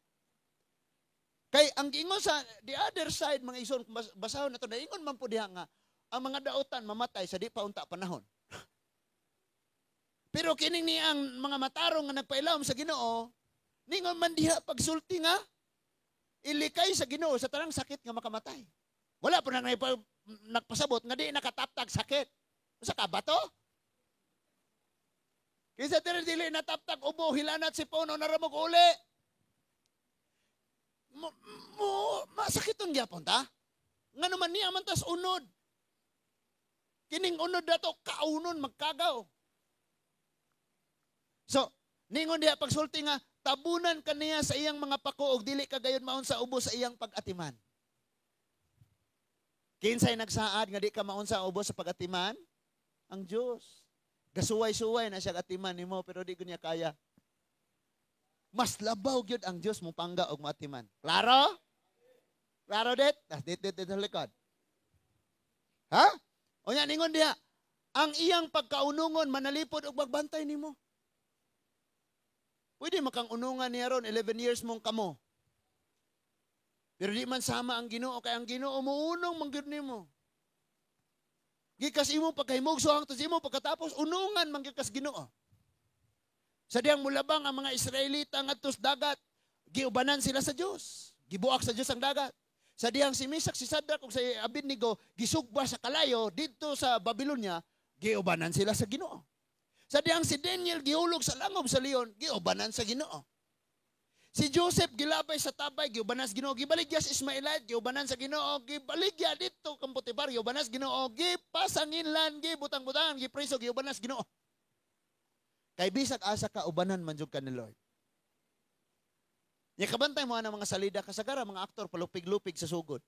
Kay ang ingon sa the other side mga igsuon, basahon na to, ingon man po diha nga ang mga daotan mamatay sa di pa unta panahon. Pero kining ni ang mga matarong nga nagpailawom sa Ginoo, ningon man diha pagsulti nga ilikay sa Ginoo sa tanang sakit nga makamatay. Wala po nang nagpasabot nga di nakataptag sakit. Sa kabato? Kisa dili nataptag ubo, hilanat si puno naramog uli. Masakiton gyapon ta? Nga naman niya man tas unod. Kining unod dato kaunon magkagaw. So, ningon diha pagsulti nga, tabunan kaniya sa iyang mga pako og dili kagayon maun sa ubos sa iyang pag-atiman. Kinsay nagsaad nga di ka maun sa ubos sa pag-atiman? Ang Dios. Gasuway-suway na siya atiman nimo pero di ko niya kaya. Mas labaw gyud ang Dios mo pangga og maatiman. Klaro? Klaro det? Dit likod. Ha? O nya ningon diha, ang iyang pagkaunungon manalipod og magbantay nimo. Pwede makang unungan niya ron, 11 years mong kamo. Pero di man sama ang Ginoo, kay ang Ginoo muunong manggid nimo. Gikas imo pagkahimugso hangtod imo pagkatapos unungan manggid kas Ginoo. Sa diyang mulabang ang mga Israelita ngadto sa dagat, giubanan sila sa Dios. Gibuak sa Dios ang dagat. Sa diyang si Misak, si Sadrak ug si Abednego gisugba sa kalayo didto sa Babylonia, giubanan sila sa Ginoo. Sa diyang si Daniel gihulog sa langob sa leon, giubanan sa Ginoo. Si Joseph gilabay sa tabay, giubanan sa Ginoo. Gibaligya sa Ismaelite, giubanan sa Ginoo. Gibaligya dito kang Potiphar, giubanan sa Ginoo. Gipasanginlan, gibutang-butang, gipreso, giubanan sa Ginoo. Kay bisag asa ka ubanan man jud ka ni Lord. Nya kabantay mo ang mga salida kasagara, mga aktor palupig-lupig sa sugod.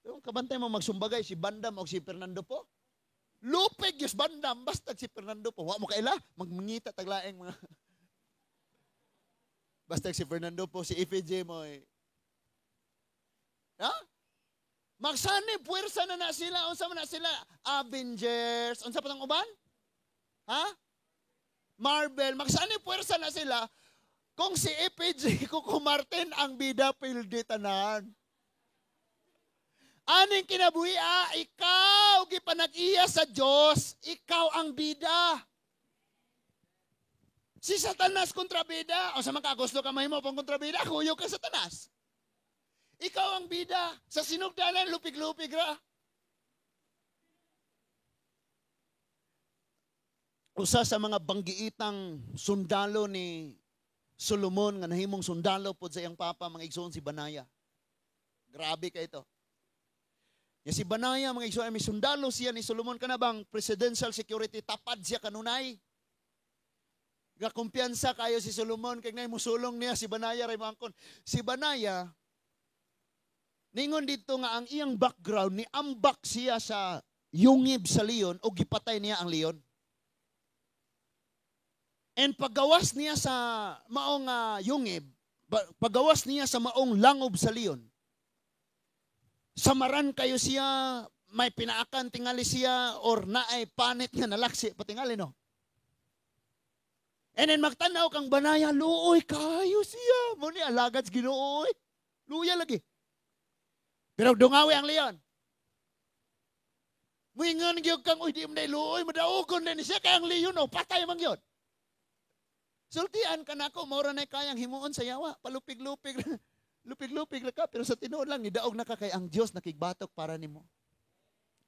Yung kabantay mo magsumbagay si Bandam o si Fernando po. Lupig yus bandam basta si Fernando po. Wa mo kaila magmangita taglaeng mga. Basta si Fernando po si FJ mo. Ha? Magsani puwersa na sila. Unsa man na sila? Avengers. Unsa pa tong uban? Ha? Marvel. Magsani puwersa na sila. Kung si FJ Coco Martin ang bida pildi tanan. Aning kinabuhi, ikaw gipanag-iya sa Diyos, ikaw ang bida. Si Satanas kontrabida, o sa mga gusto ka mahimo pang kontrabida, kuyo ka Satanas. Ikaw ang bida, sa sinugdanan, lupig-lupig ra. Usa sa mga banggiitang sundalo ni Solomon nga nahimong sundalo pod sa iyang papa mga igsoon si Banaya. Grabe ka ito. Ya si Banaya mga igsoon may sundalo siya ni Solomon kanabang presidential security tapad siya kanunay. Ga kumpiyansa kayo si Solomon kay nay musulong niya si Banaya ray mangkon. Si Banaya ningon dito nga ang iyang background ni ambak siya sa yungib sa leon o gipatay niya ang leon. And paggawas niya sa maong yungib, paggawas niya sa maong langob sa leon, samaran kayo siya, may pinaakan tingali siya, or naay panit nga nalaksi, patingali no? And then magtanaw kang Banaya, luoy kayo siya, muni alagad Ginoo, luya lagi. Pero dungawi ang leon. Muingon gyud kang uy di mo na luoy, madaugon na ni siya, kaya ang leon, patay man gyud. Sultian ka na ako, maura na kayang himuon sa yawa. Palupig-lupig. Lupig-lupig na ka. Pero sa tinuod lang, nidaog na ka kay ang Diyos nakigbatok para nimo.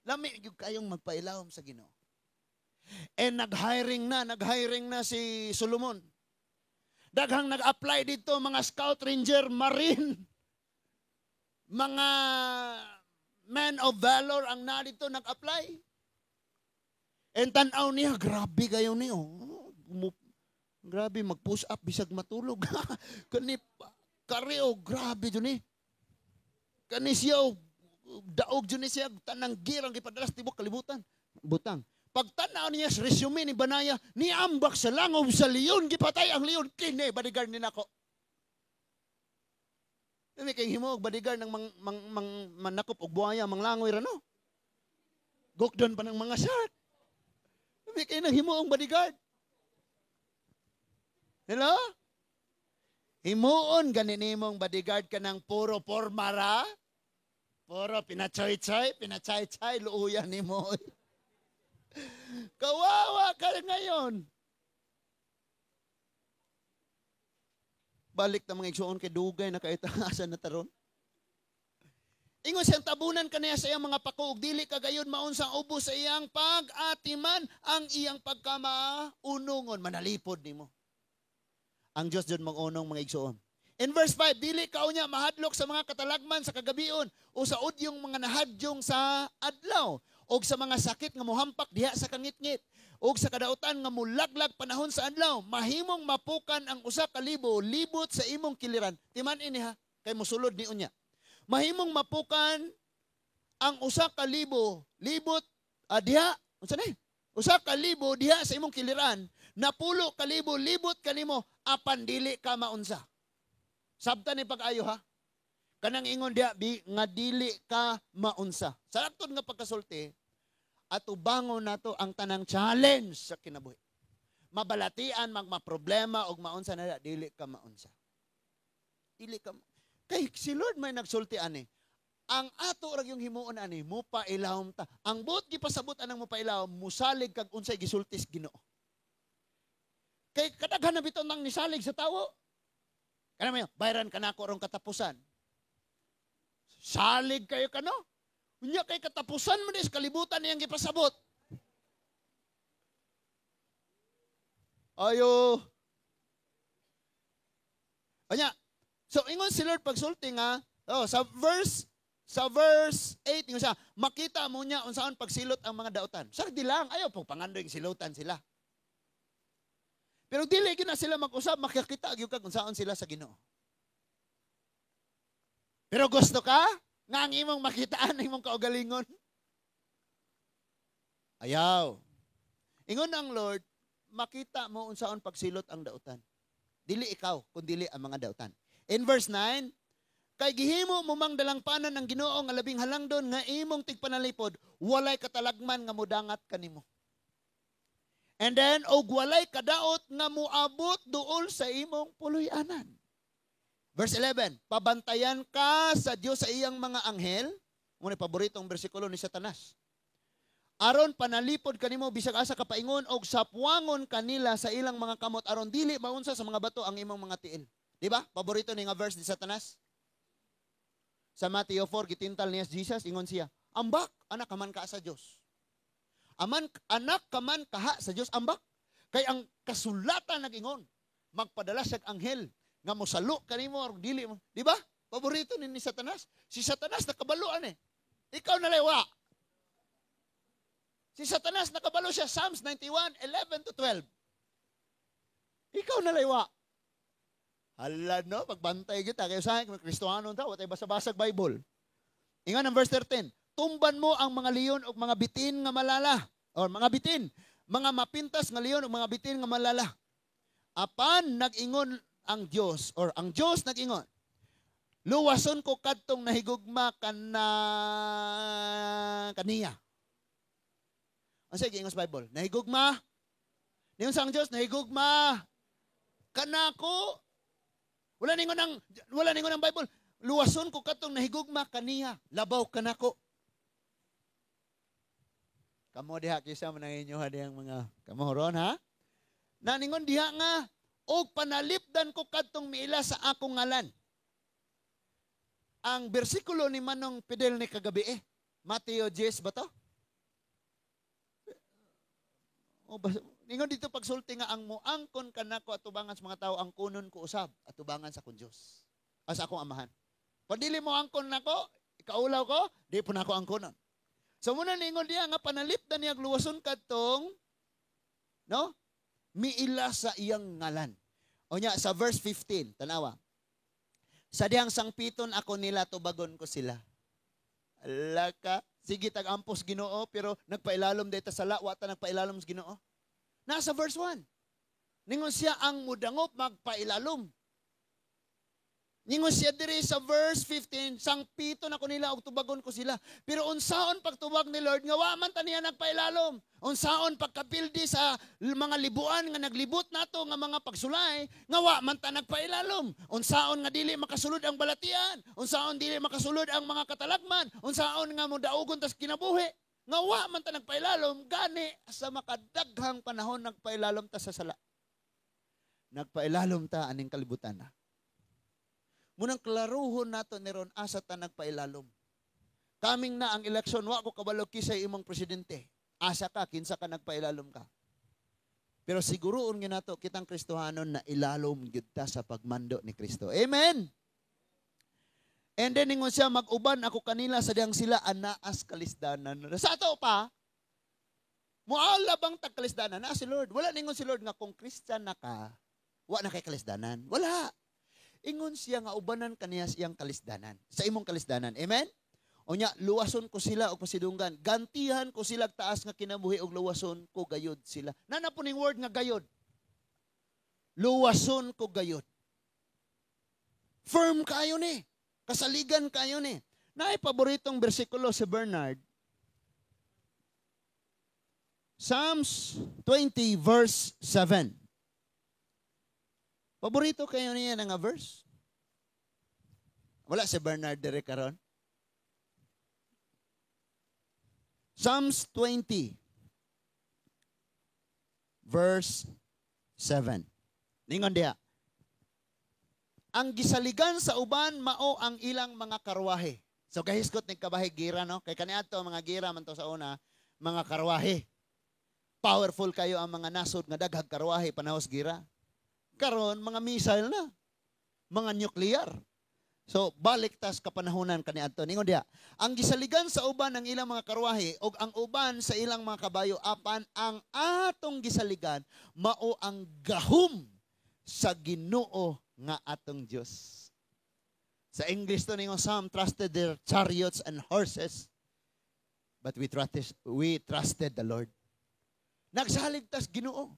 Lami yung kayong magpailawom sa Ginoo. And nag-hiring na si Solomon. Daghang nag-apply dito, mga scout, ranger, marine. Mga men of valor ang na dito nag-apply. And tanaw niya, grabe kayo niyo. Grabe, mag-push up, bisag matulog. Kani, kareo, grabe dyan eh. Kani siya, daog dyan siya, tanang girang ipadalas, tibok, kalibutan. Butang. Pagtanaw niya sa resume ni Banaya, niambak sa langob sa leon, gipatay ang leon, kini, bodyguard ni nako. Dami kayong himog, bodyguard ng manakop o buhaya, manglangoy rano. Gokdon pa ng mga shark. Dami kayo ng himog, bodyguard. Hello? Himuon ganin mong bodyguard ka ng puro pormara? Puro pinachay-chay, luuyan ni mo. Kawawa ka ngayon. Balik na mga igsoon kay dugay na kaitasan na taron. Ingon siyang tabunan ka niya sa iyang mga pakuog, dili kagayon maunsang ubos sa iyang pag-atiman, ang iyang pagkamaunungon, manalipod ni mo. Ang Diyos dyan mag-unong mga igsoon. In verse 5, dili ka niya mahadlok sa mga katalagman sa kagabion o sa udyong mga nahadyong sa adlaw o sa mga sakit nga muhampak diha sa kangitngit o sa kadautan nga mulaglag panahon sa adlaw. Mahimong mapukan ang usa ka libo, libot sa imong kiliran. Timan ini ha, kay musulod ni unya. Mahimong mapukan ang usa ka libo, libot diha, unsa ni? Usa ka libo diha sa imong kiliran. Napulo ka libo, libot kanimo, apan dili ka maunsa. Sabta ni pag-ayo ha. Kanang ingon diha nga dili ka maunsa. Sa aktod nga pagkasulti, atubangon nato ang tanang challenge sa kinabuhi. Mabalatian, magma-problema og maunsa na dili ka maunsa. Dili ka. Kay si Lord may nagsulti ani. Ang ato ra yung himuon ani, mupa ilawom ta. Ang buot gipasabot anang mupa ilawom, musalig kag unsay gisultis Ginoo. Kay kadaghan na bitaw nang nisalig sa tawo. Kana mo, bayran ka na ako rong katapusan. Salig kayo kano? Unya kay katapusan mo dis kalibutan niyang gipasabot. Ayo. Anya. So ingon si Lord pagsulti nga, sa verse 8 ingon siya, makita mo niya unsaon pagsilot ang mga dautan. Sagdi lang, ayaw pag pangandoy silutan sila. Pero dili gina sila mag-usab, makakita gyud kag unsaon sila sa Ginoo. Pero gusto ka nga ang imong makitaan imong kaugalingon? Ayaw. Ingon ang Lord, makita mo unsaon pagsilot ang dautan. Dili ikaw, kundi ang mga dautan. In verse 9, kay gihimo mo mang dalangpanan ng Ginoo nga labing halangdon nga imong tigpanalipod, walay katalagman nga mudangat kanimo. And then, og walay kadaot nga muabot duol sa imong puloy-anan. Verse 11, pabantayan ka sa Dios sa iyang mga anghel. Muna paboritong bersikulo ni Satanas. Aron panalipod kanimo bisag asa ka paingon og sapwangon kanila sa ilang mga kamot aron dili maunsa sa mga bato ang imong mga tiil. Di ba? Paborito ni nga verse ni Satanas. Sa Mateo 4 gitintal niya Jesus ingon siya, ambak anak ka man ka sa Dios. Anak ka man kaha sa Dios ambak. Kay ang kasulatan nag-ingon, magpadala siya anghel nga mosalo kanimo aron dili mo. Di ba? Paborito ni Satanas. Si Satanas nakabaluan eh. Ikaw na lewa. Si Satanas nakabalo siya, Psalms 91:11-12. Ikaw na lewa. Hala no, pagbantay kita. Kaya sa akin, Kristohanon ta, watay basa-basag Bible. Ingan ang verse 13. Tumban mo ang mga leon o mga bitin nga malala. O mga bitin. Mga mapintas nga leon o mga bitin nga malala. Apan nag-ingon ang Diyos, or ang Diyos nag-ingon, luwason ko kadtong nahigugma kaniya. Ang sige, ingos Bible. Nahigugma. Niyon sa ang Diyos, nahigugma. Kanako. Wala ningon ang Bible. Luwason ko katong nahigugma kaniya. Labaw kanako. Kamo diha kisa man ang inyo hadiyang mga kamoron ha? Naningon diha nga og panalipdan ko kadtong miila sa akong ngalan. Ang bersikulo ni Manong Fidel ni kagabi Mateo 10 ba to? Ningon dito pagsulti nga ang muangkon kanako atubangan sa mga tao ang kunon ko usab atubangan sa kun Dios. Sa akong amahan. Pag dili mo angkon nako, ikaulaw ko, di po nako angkonon. So muna ningon diya nga panalipdan niya luwason kadtong no? Miila sa iyang ngalan. O nya sa verse 15, tanawa. Sa diyang sangpiton ako nila tubagon ko sila. Alaka, sige tag-ampos Ginoo pero nagpailalom dayta sa lawa ta nagpailalom sa Ginoo. Nasa verse 1. Ningon siya ang mudangop magpailalom. Ningon siya diri sa verse 15, sangpiton ako nila og tubagon ko sila. Pero unsaon pagtubag ni Lord nga wa man ta niya nagpailalom. Unsaon pagkapildi sa mga libuan nga naglibot nato nga mga pagsulay nga wa man ta nagpailalom. Unsaon nga dili makasulod ang balatian. Unsaon dili makasulod ang mga katalagman. Unsaon nga modaugon tas kinabuhi. Nga wa man ta nagpailalom gani sa makadaghang panahon nagpailalom ta sa sala. Nagpailalom ta aning kalibutan na. Munang klaruhon nato ni ron asa ta nagpailalom. Kaming na ang eleksyon, wa ko kabalo kisay imong presidente. Asa ka, kinsa ka nagpailalom ka. Pero siguroon nga nato kitang Kristohanon na ilalom gyud ta sa pagmando ni Kristo. Amen. And then ningon siya mag-uban ako kanila sa diyang sila anaas kalisdanan. Sa ato pa, muala bang tagkalisdanan na si Lord? Wala ningon si Lord nga kung Christian na ka, wa na kay kalisdanan. Wala. Ingon siya nga ubanan kaniya siyang kalisdanan. Sa imong kalisdanan. Amen? O nya, luwason ko sila o pasidunggan. Gantihan ko sila taas nga kinabuhi o luwason ko gayod sila. Nana po ning word nga gayod. Luwason ko gayod. Firm kayo ni. Kasaligan kayo ni. Naay paboritong bersikulo si Bernard. Psalms 20 verse 7. Paborito kayo niya nga verse? Wala si Bernard dire karon. Psalms 20 verse 7. Ningon diha. Ang gisaligan sa uban mao ang ilang mga karwahe. So gahiskot ni kabahay gira no. Kay kaniadto mga gira man to sa una, mga karwahe. Powerful kayo ang mga nasod nga daghag karwahe panahos gira. Karon mga missile na, mga nuclear. So balik tas kapanahonan kaniadto. Ningon diha, ang gisaligan sa uban ng ilang mga karwahe ug ang uban sa ilang mga kabayo apan ang atong gisaligan mao ang gahom sa Ginoo nga atong Dios. Sa English to ningon Psalm trusted their chariots and horses. But we trusted the Lord. Nagsalig tas Ginoo.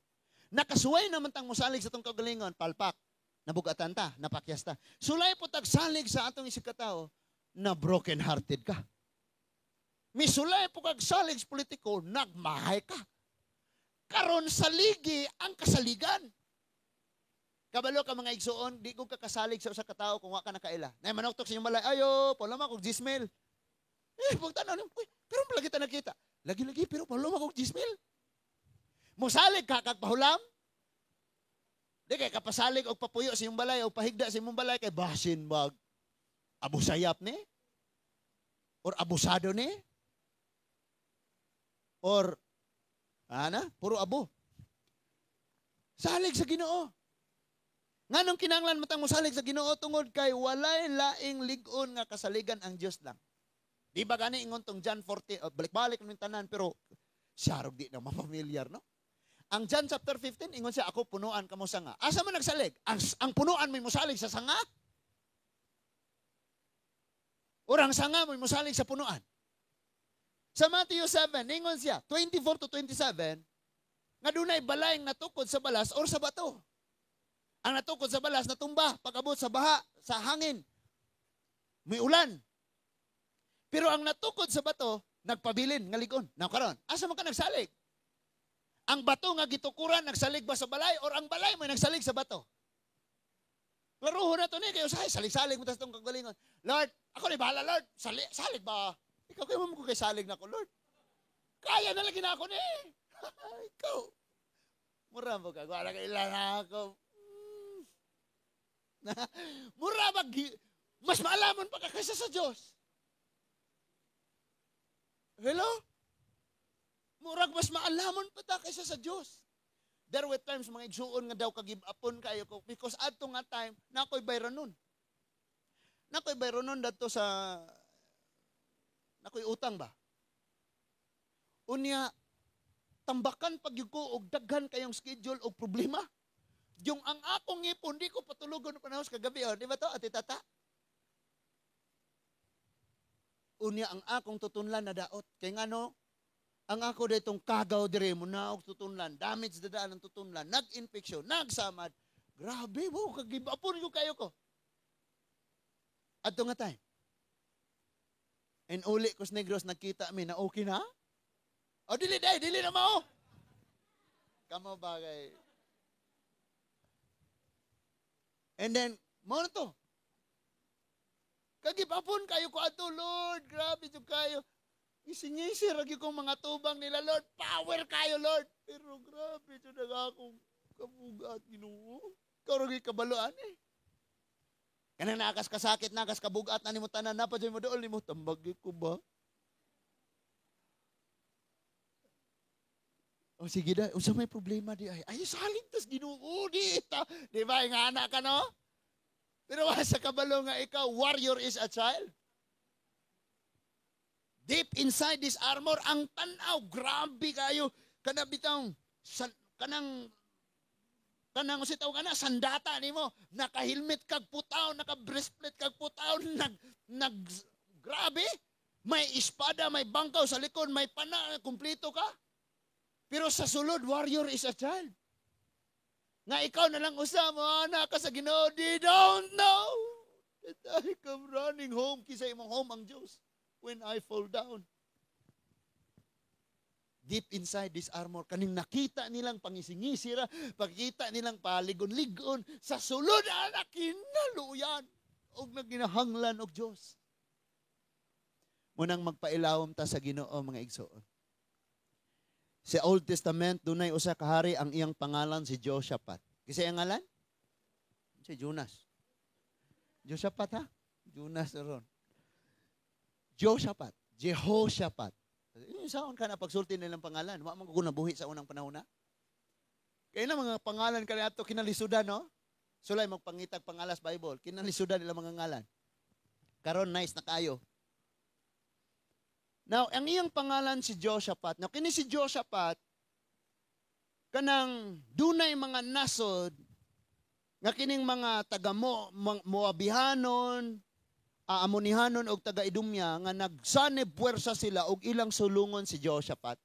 Nakasuway naman tang mosalig sa tong kagalingon, palpak. Nabugatan ta, napakyas ta. Sulay po tagsalig sa atong isig katao na broken hearted ka. Misulay po kag salig sa politiko, nagmahay ka. Karon saligi ang kasaligan. Kabalo ka mga igsuon, di ko kakasalig sa usa ka tawo kung wa ka nakaila. Nay manoktok sa inyong balay, ayo, palama kog 10,000. Pagtanaw ni, pero lagi ta nakita. Lagi-lagi, pero palama kog 10,000. Musalig ka kag pahulam? Di kay kapasalig og papuyo sa iyong balay o pahigda sa imong balay kay basin mag abusayap ni? Or abusado ni? Or puro abo. Salig sa Ginoo. Nganong kinahanglan matang mosalig sa Ginoo tungod kay walay laing lig-on nga kasaligan ang Dios lang. Di ba gani ingon tong John 14, balik-balik ng tanan pero siyarog di na mapamilyar, no? Ang John chapter 15, ingon siya, ako punuan kamo sanga. Asa man nagsalig? Ang punuan may mosalig sa sanga? Urang sanga may mosalig sa punuan. Sa Matthew 7, ingon siya, 24 to 27, nga dunay balay nga tukod sa balas or sa bato. Ang natukod sa balas, natumba, pag-abot sa baha, sa hangin. May ulan. Pero ang natukod sa bato, nagpabilin, nga ligon. Now karon, asa man ka nagsalig? Ang bato nga gitukuran, nagsalig ba sa balay? Or ang balay mo nagsalig sa bato? Laruho na ito ni, kayo salig-salig mo tas itong kagalingon. Lord, ako ni bahala, Lord. Salig ba? Ikaw kayo mo ko kay salig na ako, Lord. Kaya na lagi na ako ni. Ikaw. Mura mo ka, wala ka ilan ako. Mura ba, mas maalamon pa ka kaysa sa Diyos. Hello? Murag mas maalamon pa ta kaysa sa Diyos. There were times mga igsuon nga daw kag-give upon kayo ko because adto nga time nakoy bayranon. Nakoy bayranon dadto sa nakoy utang ba? Unya tambakan pag ko og daghan kayong schedule og problema. Yung ang akong ipon di ko patulugon panahon sa kagabi, di ba to ati tata? Unya ang akong tutunlan na daot kay ngano ang ako ditong kagaw dire mo na og tutunlan, damage dadaan ang tutunlan, nag-infeksyon, nagsamad. Grabe mo, kagibapon ko kayo ko. Adto nga time. And uli kos negros nakita mi na okay na? O dili na mao. Kamo bagay. And then mo na to. Kagibapon kayo ko adto, Lord. Grabe jud kayo. Isingisi ragi kong mga tubang nila, Lord. Power kayo, Lord. Pero grabe, ito na akong kabugat, Ginoo. Ikaw ragi kabaluan eh. Kanang nakas kasakit, nakas kabugat, na ni mo tanan, napadyo mo doon, ni mo, tambagi ko ba? O sige da, unsa may problema di ay. Ay, salig tas Ginoo, di ita. Di ba, nga anak ka, no? Pero sa kabalo nga ikaw, warrior is a child. Deep inside this armor, ang tanaw, grabe kayo. Kanabitang, kanang usitaw ka na, sandata ni mo, naka-helmet kag putaw, naka-breastplate kag putaw, grabe. May espada, may bangkaw sa likod, may pana, kumplito ka. Pero sa sulod, warrior is a child. Nga ikaw na lang usama, anak ka sa Ginoo, they don't know that I come running home, kisa imong home ang Diyos. When I fall down. Deep inside this armor, kaning nakita nilang pangisingisira, pagkita nilang paligon-ligon, sa sulod anak kinaluyan, o naginahanglan og Diyos. Munang magpailawom ta sa Ginoo mga igsoon. Sa Old Testament, dunay usa ka hari ang iyang pangalan si Jehoshaphat. Kasi ang ngalan? Si Jonas. Jehoshaphat ha? Jonas ron. Jehoshaphat. Saan ka na pagsulti nilang pangalan? Wa man ko nabuhi sa unang panahon na. Kaya na mga pangalan ka na ito kinalisudan, no? Sulay magpangitag pangalas Bible. Kinalisudan nila mga ngalan. Karon nice na kayo. Now, ang iyang pangalan si Jehoshaphat. Now, kini si Jehoshaphat, kanang dunay mga nasod, nga kining mga taga Moabihanon, Aamonihanon og taga Idumya nga nagsanib puwersa sila og ilang sulungon si Jehoshaphat.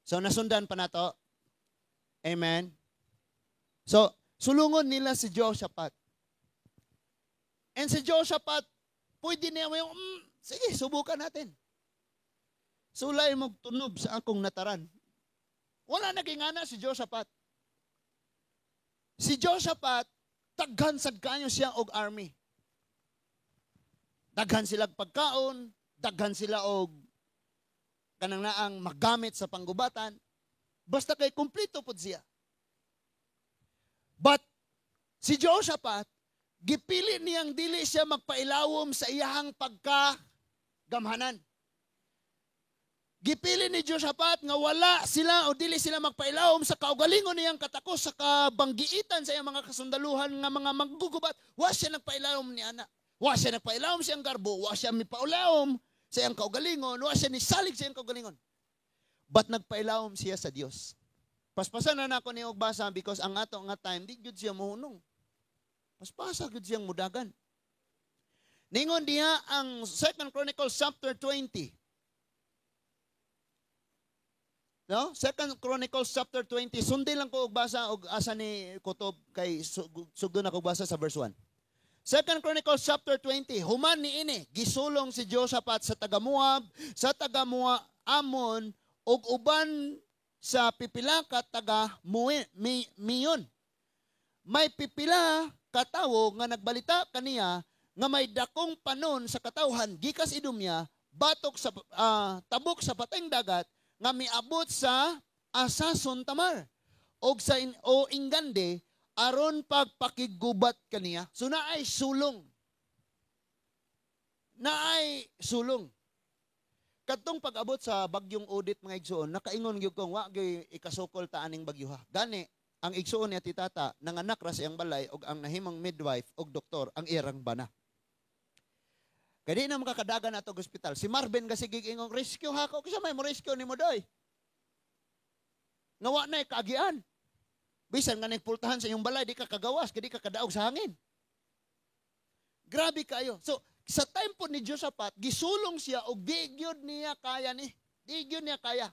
So nasundan pa nato. Amen. So sulungon nila si Jehoshaphat. And si Jehoshaphat, pwede niya yung, sige, subukan natin. Sulay magtunob sa akong nataran. Wala naging ana si Jehoshaphat. Si Jehoshaphat, daghan sad kaayo siya og army. Daghan sila pagkaon, daghan sila og kanang naang magamit sa panggubatan. Basta kay kumpleto pud siya. But si Jehoshaphat, gipili niyang dili siya magpailawom sa iyahang pagkagamhanan. Gipili ni Jehoshaphat nga wala sila o dili sila magpailawom sa kaugalingon niyang katakos sa kabanggiitan sa iyang mga kasundaluhan nga mga maggugubat. Wa siya nagpailawom ni ana. Wa siya nagpailawom sa iyang garbo. Wa siya mipaulawom sa iyang kaugalingon. Wa siya nisalig sa iyang kaugalingon. But nagpailawom siya sa Dios. Paspasan na nako ni og basa because ang ato nga time di gyud siya mohunong. Paspasa gyud siyang mudagan. Ningon diha ang 2 Chronicles chapter 20. No? 2 Chronicles chapter 20. Sundin lang ko og basa og asa ni kutob kay sugdo na ko basa sa verse 1. 2 Chronicles chapter 20. Human niini gisulong si Jehoshaphat sa taga Moab, sa taga Ammon ug uban sa pipila ka taga Miyon. May pipila katawo nga nagbalita kaniya nga may dakong panon sa katawhan gikas Idumya batok sa tabok sa pateng dagat nga miabot sa Asason Tamar og sa Ingande aron pagpakigubat kaniya. So naay sulong. Naay sulong. Kadtong pag-abot sa bagyong Odit mga igsoon, nakaingon gyud kong wa gyud ikasukol ta aning bagyo ha. Gani ang igsoon niya ti tata nanganak ra sa iyang balay og ang nahimong midwife og doktor ang irang bana. Kadi na makakadagan ato og ospital. Si Marvin kasi gigingong rescue ha ko. Kisa may mo rescue nimo doy. Nga wa na kaagian. Bisan nga nagpultahan sa iyong balay di ka kagawas, kadi ka kadaog sa hangin. Grabe kayo. So sa time po ni Jehoshaphat, gisulong siya og di gyud niya kaya ni. Di gyud niya kaya.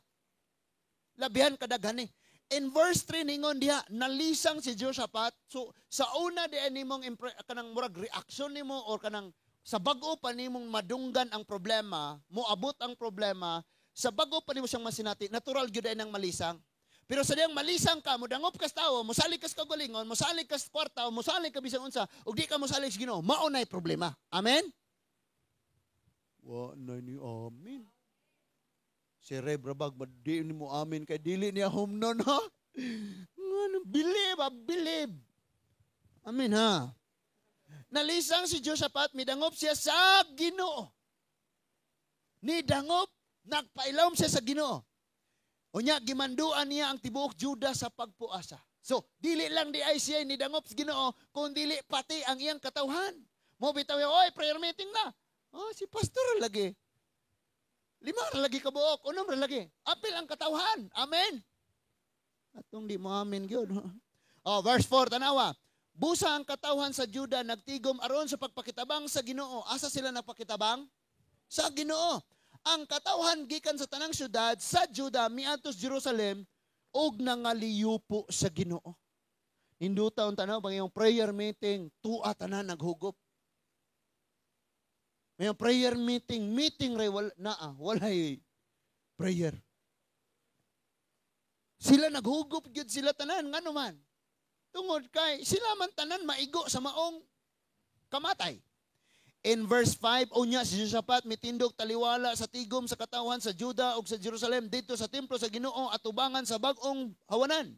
Labihan kadaghan ni. In verse 3 ningon diha, nalisang si Jehoshaphat. So sa una di nimong kanang murag reaction nimo or kanang sa bag-o pa nimong madunggan ang problema, moabot ang problema, sa bag-o pa nimo siyang masinati, natural gyud ay nang malisang. Pero sa diyang malisang ka, modangop kas tao, mosalig kas kagalingon, mosalig kas kwarta, mosalig ka bisan unsa, ug di ka mosalig sa Ginoo, mao nay problema. Amen? Wa na ni amen. Si Rev Rabag, di ni mo amin kay dili niya humnon ha. Believe. Amen ha. Nalisang si Jehoshaphat, midangop siya sa Ginoo. Nidangop, nagpailawom siya sa Ginoo. Unya, gimanduan niya ang tibuok Juda sa pagpuasa. So, dili lang di ay siya nidangop sa Ginoo, kung dili pati ang iyang katawhan. Mo bitaw, oy, prayer meeting na. Oh, si pastor lagi. 5 lagi kabuok, 6 lagi. Apil ang katawhan. Amen. Atong di mo amen gyud. Oh, verse 4 tanawa. Busa ang katawhan sa Juda nagtigom aron sa pagpakitabang sa Ginoo. Asa sila nagpakitabang? Sa Ginoo. Ang katawhan gikan sa tanang syudad sa Juda miadtos Jerusalem og nangaliyupo sa Ginoo. Hinduta on tanaw bang yung prayer meeting, tuwa tanan naghugop. May prayer meeting ray walay prayer. Sila naghugop gyud sila tanan ngano man. Tungod kay sila man tanan maigo sa maong kamatay. In verse 5, unya si Jehoshaphat mitindog taliwala sa tigom sa katawhan sa Juda ug sa Jerusalem dito sa templo sa Ginoo at tubangan sa bag-ong hawanan.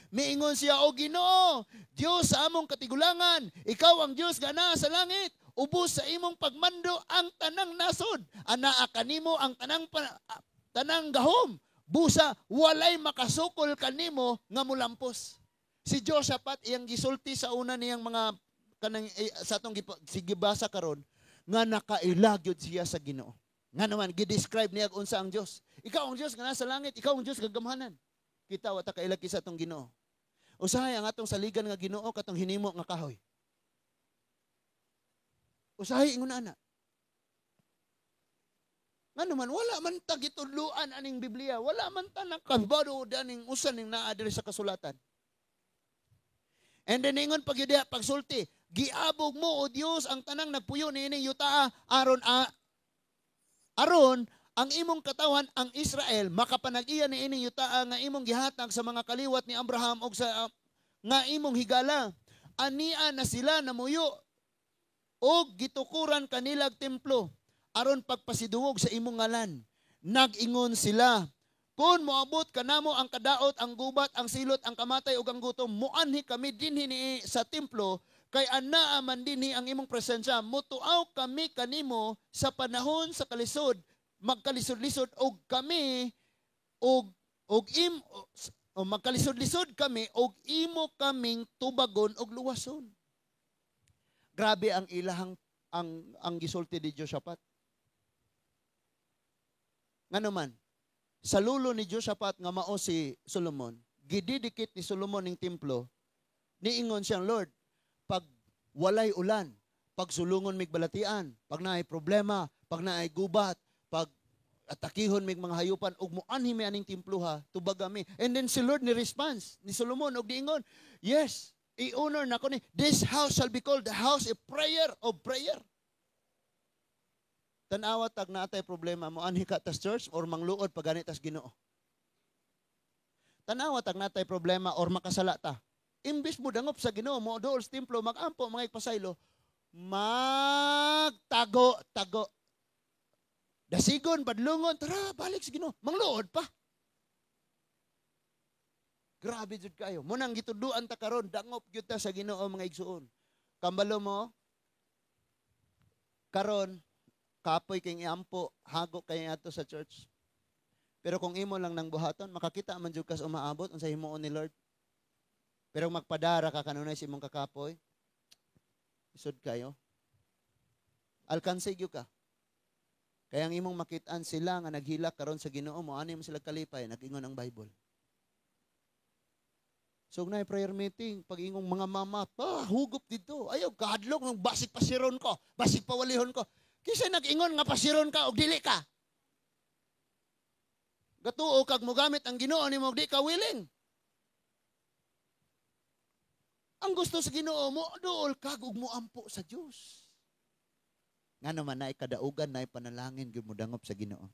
Miingon siya, O Ginoo, Dios sa among katigulangan, ikaw ang Dios nga naa sa langit. Ubos sa imong pagmando ang tanang nasod. Anaa kanimo ang tanang gahom. Busa walay makasukol kanimo nga mulampos. Si Jehoshaphat iyang gisulti sa una niyang mga kanang sa atong gibasa karon nga nakailagyod siya sa Ginoo. Nga naman gi-describe niya unsa ang Dios. Ikaw ang Dios nga nasa langit, ikaw ang Dios gagamhanan. Kita wa ta kailagi sa atong Ginoo. Usahay ang atong saligan nga Ginoo katong hinimo nga kahoy. Usahay ingon ana. Nga naman, wala man ta gitudluan aning Biblia. Wala man ta nakabaro daning usan ning naa diri sa kasulatan. And then ingon pag yudiha pagsulti, giabog mo o Dios ang tanang nagpuyo niining yuta aron ang imong katawan ang Israel makapanag-iya niining yuta nga imong gihatag sa mga kaliwat ni Abraham og sa nga imong higala. Ania na sila namuyo og gitukuran kanilag templo aron pagpasidungog sa imong ngalan. Nag-ingon sila, kung moabot kanamo ang kadaot, ang gubat, ang silot, ang kamatay ug ang gutom, muanhi kami dinhi sa templo, kay anaa man dinhi ang imong presensya. Mutuaw kami kanimo sa panahon sa kalisod, magkalisod-lisod og kami magkalisod-lisod kami og imo kaming tubagon og luwason. Grabe ang ilahang ang gisulti di Josaphat. Nga naman, sa lulo ni Josaphat nga mao si Solomon, gididikit ni Solomon ning templo, niingon siyang, Lord, pag walay ulan, pag sulungon mig balatian, pag naay problema, pag naay gubat, pag atakihon mig mga hayupan, ug muanhi mi aning templo ha, tubagami. And then si Lord ni response ni Solomon og diingon, yes, i-honor na ko ni, this house shall be called the house of prayer. Tanawa tag na atay problema mo anhi ka tas church or mangluod pag ganit tas Ginoo. Tanawa tag na atay problema or makasala ta. Imbis mo dangop sa Ginoo mo dool sa templo magampo mga ipasaylo, magtago. Dasigon badlungon tara balik sa Ginoo, mangluod pa. Grabe jud kayo. Munang gituduan ta karon dangop gyud ta sa Ginoo mga igsuon. Kambalo mo karon kapoy kay iampo, hago kay ato sa church. Pero kung imo lang nang buhaton, makakita man jud kas umaabot unsa himuon ni Lord. Pero magpadara ka kanunay sa imong kakapoy, isod kayo. Alkanse gyud ka. Kaya ang imong makitaan sila nga naghilak karon sa Ginoo mo, ani mo sila kalipay, nag-ingon ang Bible. So na prayer meeting, pag ingong mga mama, hugop dito. Ayaw, kahadlok ng basik pasiron ko, basik pawalihon ko. Kisa nag-ingon nga pasiron ka o dili ka. Gatuo kag mo gamit ang Ginoo nimo di ka willing. Ang gusto sa Ginoo mo duol kag ug moampo sa Dios. Nga naman na kadaugan na panalangin gyud mo dangop sa Ginoo.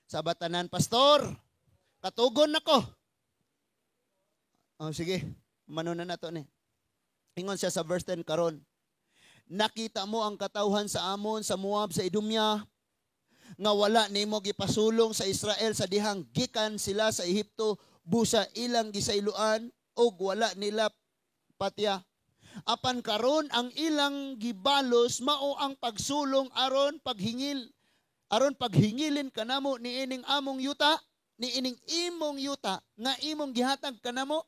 Sa batanan pastor, katugon nako. Oh sige, manunan nato ni. Ingon siya sa verse 10 karon. Nakita mo ang katawhan sa Amon, sa Moab, sa Idumya, nga wala nimo gipasulong sa Israel sa dihang gikan sila sa Ehipto, busa ilang gisayloan, og wala nila patya. Apan karon ang ilang gibalos mao ang pagsulong aron paghingilin kanamo niining among yuta, niining imong yuta nga imong gihatag kanamo.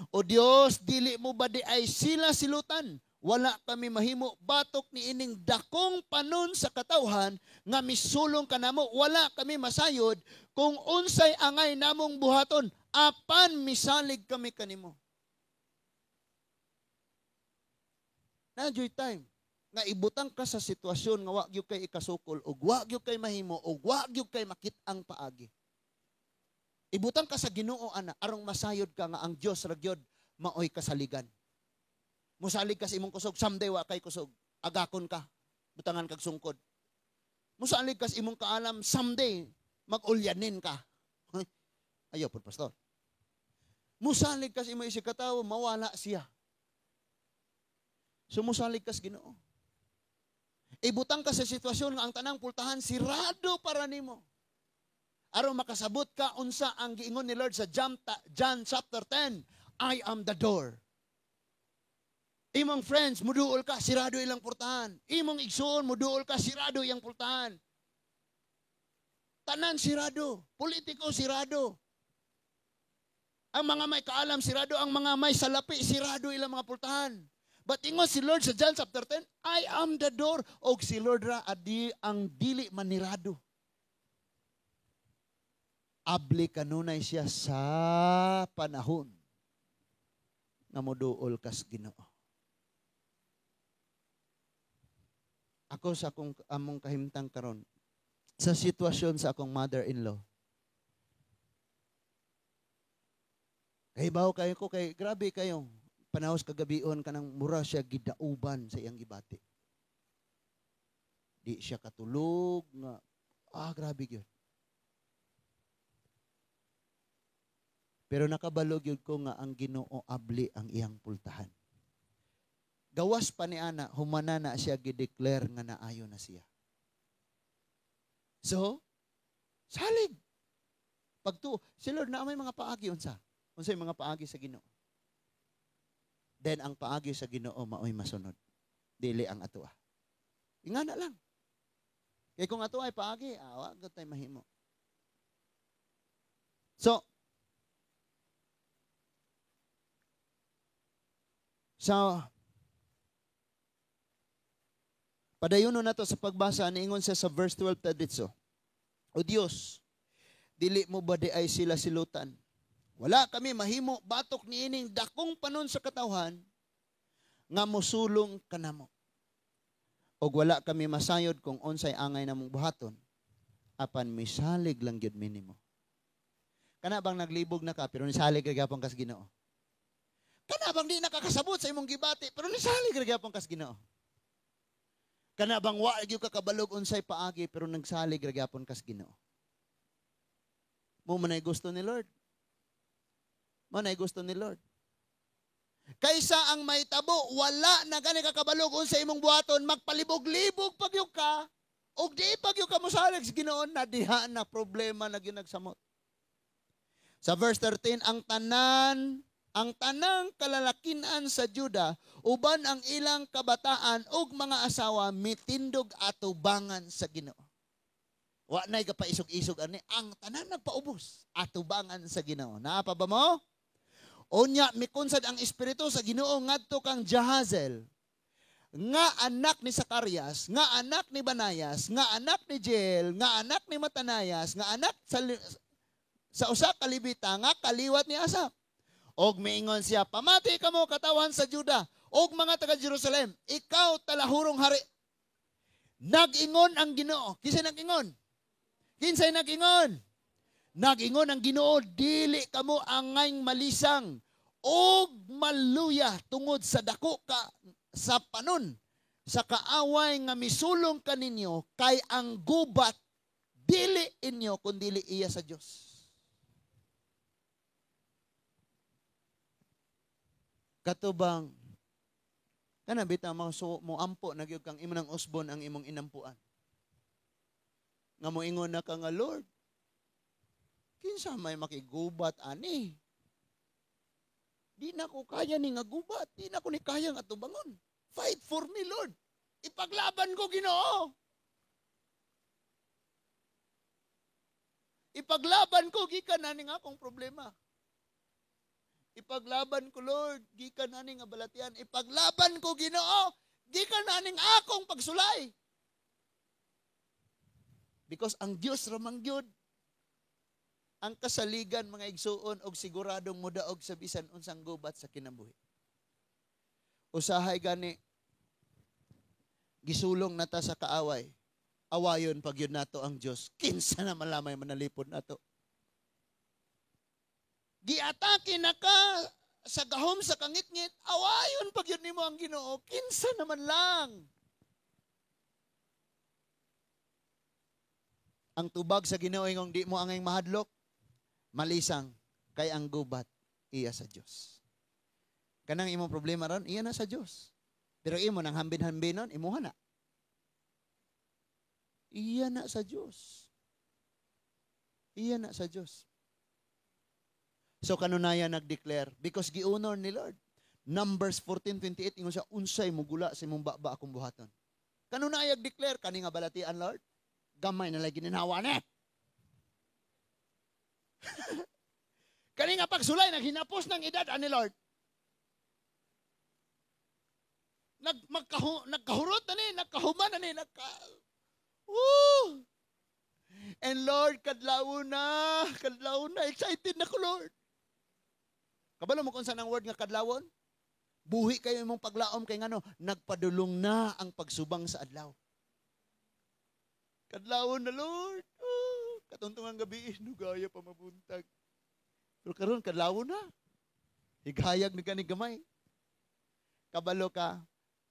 O Dios, dili mo ba di ay sila silutan? Wala kami mahimo batok ni ining dakong panon sa katawhan nga misulong kanamo, wala kami masayod kung unsay angay namong buhaton, apan misalig kami kanimo. Nadyo'y time nga ibutang ka sa sitwasyon nga wa gyud kay ikasukol ug wa gyud kay mahimo ug wa gyud kay makit-ang paagi. Ibutang ka sa Ginoo ana arong masayod ka nga ang Dios ra gyud maoy kasaligan. Musalig ka sa imong kusog, someday wa kay kusog. Agakon ka, butangan kag sungkod. Musalig ka sa imong kaalam, someday mag-ulyanin ka. Ayaw po, pastor. Musalig ka sa imong isikataw, mawala siya. So musalig ka sa Ginoo. Ibutang ka sa sitwasyon nga ang tanang pultahan, sirado para nimo. Aron makasabot ka unsa ang giingon ni Lord sa John chapter 10, I am the door. Imong friends, muduol ka, sirado ilang pultahan. Imong igsoon, muduol ka, sirado iyang pultahan. Tanan sirado, politiko sirado. Ang mga may kaalam sirado, ang mga may salapi sirado ilang mga pultahan. But ingon si Lord sa John chapter 10, I am the door. Og si Lord ra adi ang dili manirado. Abli kanunay siya sa panahon nga moduol kas Ginoo. Ako sa akong among kahimtang karon sa sitwasyon sa akong mother-in-law. Kay bawo kayo ko kay grabe kayo. Panahos kagabion kanang mura siya gidauban sa iyang gibati. Di siya katulog nga grabe gyud. Pero nakabalog yun ko nga ang Ginoo abli ang iyang pultahan. Gawas pa ni ana, humana na siya gideclare nga naayo na siya. So, salig. Pagtuo, si Lord na may mga paagi unsa? Unsay mga paagi sa Ginoo? Then ang paagi sa Ginoo maoy masunod. Dili ang atoa. Ingana lang. Kay kung atoa ay paagi, wa gyud tay mahimo. So, padayonon nato sa pagbasa, niingon siya sa verse 12 ta ditso. O Dios, dili mo ba di ay sila silutan? Wala kami mahimo batok niining dakong panon sa katawhan nga mosulong kanamo. Og wala kami masayod kung unsay angay namong buhaton, apan misalig lang gyud minimo. Kana bang naglibog na ka pero nisalig ra gyapon kas Ginoo? Kana bang di nakakasabot sa imong gibati pero nisalig ra gyapon kas Ginoo? Kana bang wa gyud ka kabalog unsay paagi pero nagsalig ra gyapon kas Ginoo? Mo manay gusto ni Lord. Manay gusto ni Lord. Kaysa ang mahitabo wala na gani ka kabalog unsay imong buhaton, magpalibog-libog pagyud ka ug di pagyud ka mosalig sa Ginoo, na diha na problema na gyud nagsamot. Sa verse 13, ang tanang kalalakinan sa Juda, uban ang ilang kabataan ug mga asawa, mitindog atubangan sa Ginoo. Wa nay kapaisog-isog ani, ang tanan nagpaubos atubangan sa Ginoo. Naa pa ba mo? Unya mikunsad ang espiritu sa Ginoo ngadto kang Jahazel, nga anak ni Zacarias, nga anak ni Banayas, nga anak ni Jeel, nga anak ni Matanayas, nga anak sa usa ka Levita, nga kaliwat ni Asap. Og miingon siya, pamati kamo katawan sa Juda, og mga taga Jerusalem, ikaw talahurong hari. Nag-ingon ang Ginoo. Kinsay nag-ingon? Kinsay nag-ingon? Nag-ingon ang Ginoo, dili kamo angay malisang og maluya tungod sa dako ka sa panon sa kaaway nga misulong kaninyo, kay ang gubat dili inyo kundi iya sa Dios. Katubang kana bitaw mo ampo nagyud kang imo nang usbon ang imong inampuan. Nga moingon na ka nga, Lord, kinsa may makigubat ani? Di na ko kaya ni nga gubat, di na ko ni kaya nga tubangon. Fight for me, Lord. Ipaglaban ko, Ginoo. Ipaglaban ko gikan ani nga akong problema. Ipaglaban ko, Lord, gikan naning nga balatian. Ipaglaban ko, Ginoo, gikan naning akong pagsulay. Because ang Dios ramang gyud ang kasaligan, mga igsuon, og siguradong mudaog sa bisan unsang gubat sa kinabuhi. Usahay gani gisulong nata sa kaaway. Awayon pag yun nato ang Dios. Kinsa na malamay manalipod nato. Giatake na ka sa gahom sa kangit-ngit, awayon pag yun nimo ang Ginoo, kinsa naman lang. Ang tubag sa Ginoo ingong di mo angay mahadlok, malisang kay ang gubat iya sa Dios. Kanang imong problema ron, iya na sa Dios. Pero imo nang hambin-hambinon, imuha na. Iya na sa Dios. Iya na sa Dios. So kanunaya nag-declare because giunor ni Lord. Numbers 14:28 ingon siya, unsay mugula sa imong baba akong buhaton. Kanunaya nag-declare kani nga balatian, Lord. Gamay na lagi ninhawa net. Kani nga pagsulay naghinapos ng edad ani Lord. Nagkahurot na ni, nagkahuman na ni, And Lord, kadlaw na, excited na ko, Lord. Kabalo mo kung saan ang word nga kadlawon? Buhi kayo imong paglaom kay ngano, nagpadulong na ang pagsubang sa adlaw. Kadlawon na Lord. Oh, katuntungan gabi nugaya pa mabuntag. Pero karon kadlawon na. Higayag ni kani gamay. Kabalo ka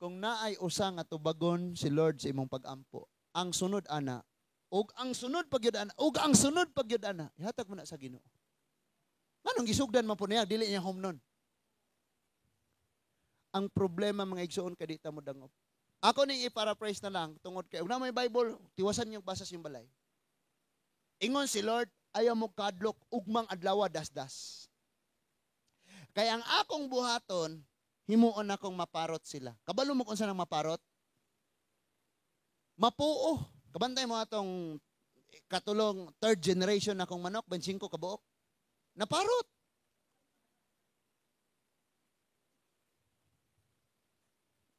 kung naay usa nga tubagon si Lord sa imong pag-ampo. Ang sunod ana, ug ang sunod pagyud ana, ug ang sunod pagyud ana, ihatag mo na sa Ginoo. Manong gisugdan man po niya, dili niya home nun. Ang problema mga igsoon kadita mo dangop. Ako ning i-paraphrase na lang tungod kay una may Bible, tiwasan niyo basas yung balay. Ingon si Lord, ayaw mo kadlok ugmang adlaw dasdas. Kaya ang akong buhaton, himuon akong maparot sila. Kabalo mo kung saan ang maparot? Mapuo. Kabantay mo atong katulong third generation akong manok, 25 kabuok. Naparot.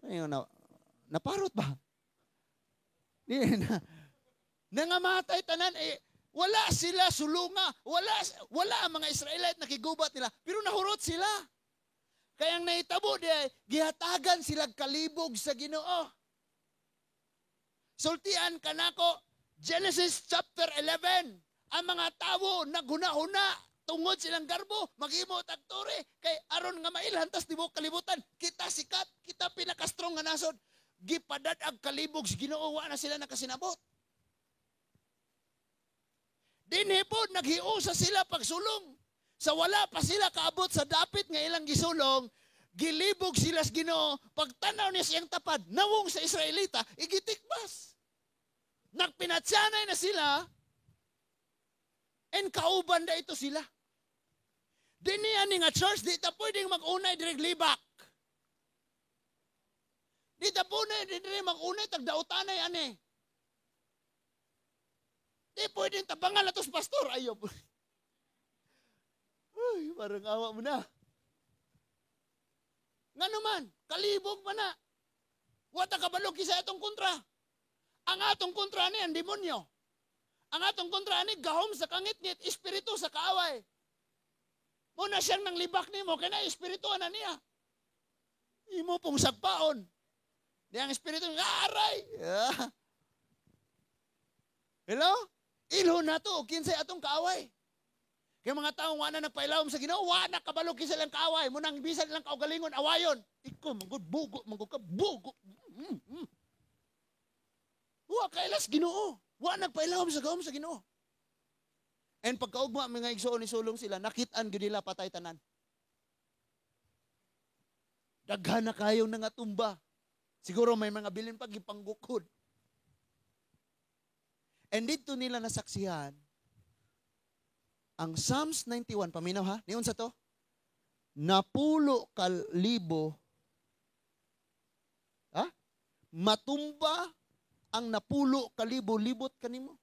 Ayun na. Naparot ba? Di na. Nangamatay tanan wala sila sulunga, wala ang mga Israelite nakigubat nila, pero nahurot sila. Kaya ang nahitabo di gihatagan sila kalibog sa Ginoo. Sultian kanako Genesis chapter 11. Ang mga tawo naghuna-huna tungod silang garbo, maghimo tagtore kay aron nga mailhan tas tibuok kalibutan. Kita sikat, kita pinaka-strong nga nasod. Gipadad-ag kalibog sa Ginoo, wa na sila nakasinabot. Dinhi po naghiusa sila pagsulong. Sa wala pa sila kaabot sa dapit nga ilang gisulong, gilibog sila sa Ginoo, pagtanaw niya siyang tapad, nawong sa Israelita, igitikbas. Nagpinatsanay na sila, and kauban na ito sila. Dinhi ani nga church, di ta pwedeng mag-unay direk libak. Di ta pwedeng mag-unay tagdautanay ani. Di pwedeng tabangan atos pastor, ayo po. Uy, parang awa mo na. Nga naman, kalibog pa na. Wata kabalog kisa atong kontra. Ang atong kontra ni ang demonyo. Ang atong kontra ni gahom sa kangit-ngit, espiritu sa kaaway. Muna siyang nang libak ni mo, kaya na espiritu na niya. Imo pong sagpaon. Di ang espiritu, aray! Yeah. Hello? Ilho na to, kinsay atong kaaway. Kaya mga taong wana nagpailawom sa Ginoo, wana kabalog kinsay lang kaaway, munang bisan lang kaugalingon, awayon. Ikaw, manggod, bugo, manggod ka, bugo. Wa kailas Ginoo. Wa nagpailawom sa gawom sa Ginoo. And pagkaugma mga igsoon ni sulong sila, nakitaan gyud nila patay tanan. Daghan na kayo nga tumba. Siguro may mga bilin pag ipanggukod. And dito nila nasaksihan ang Psalms 91, paminaw ha? Niyon sa to? Napulo kalibo, ha? Matumba ang napulo kalibo, libot kanimo.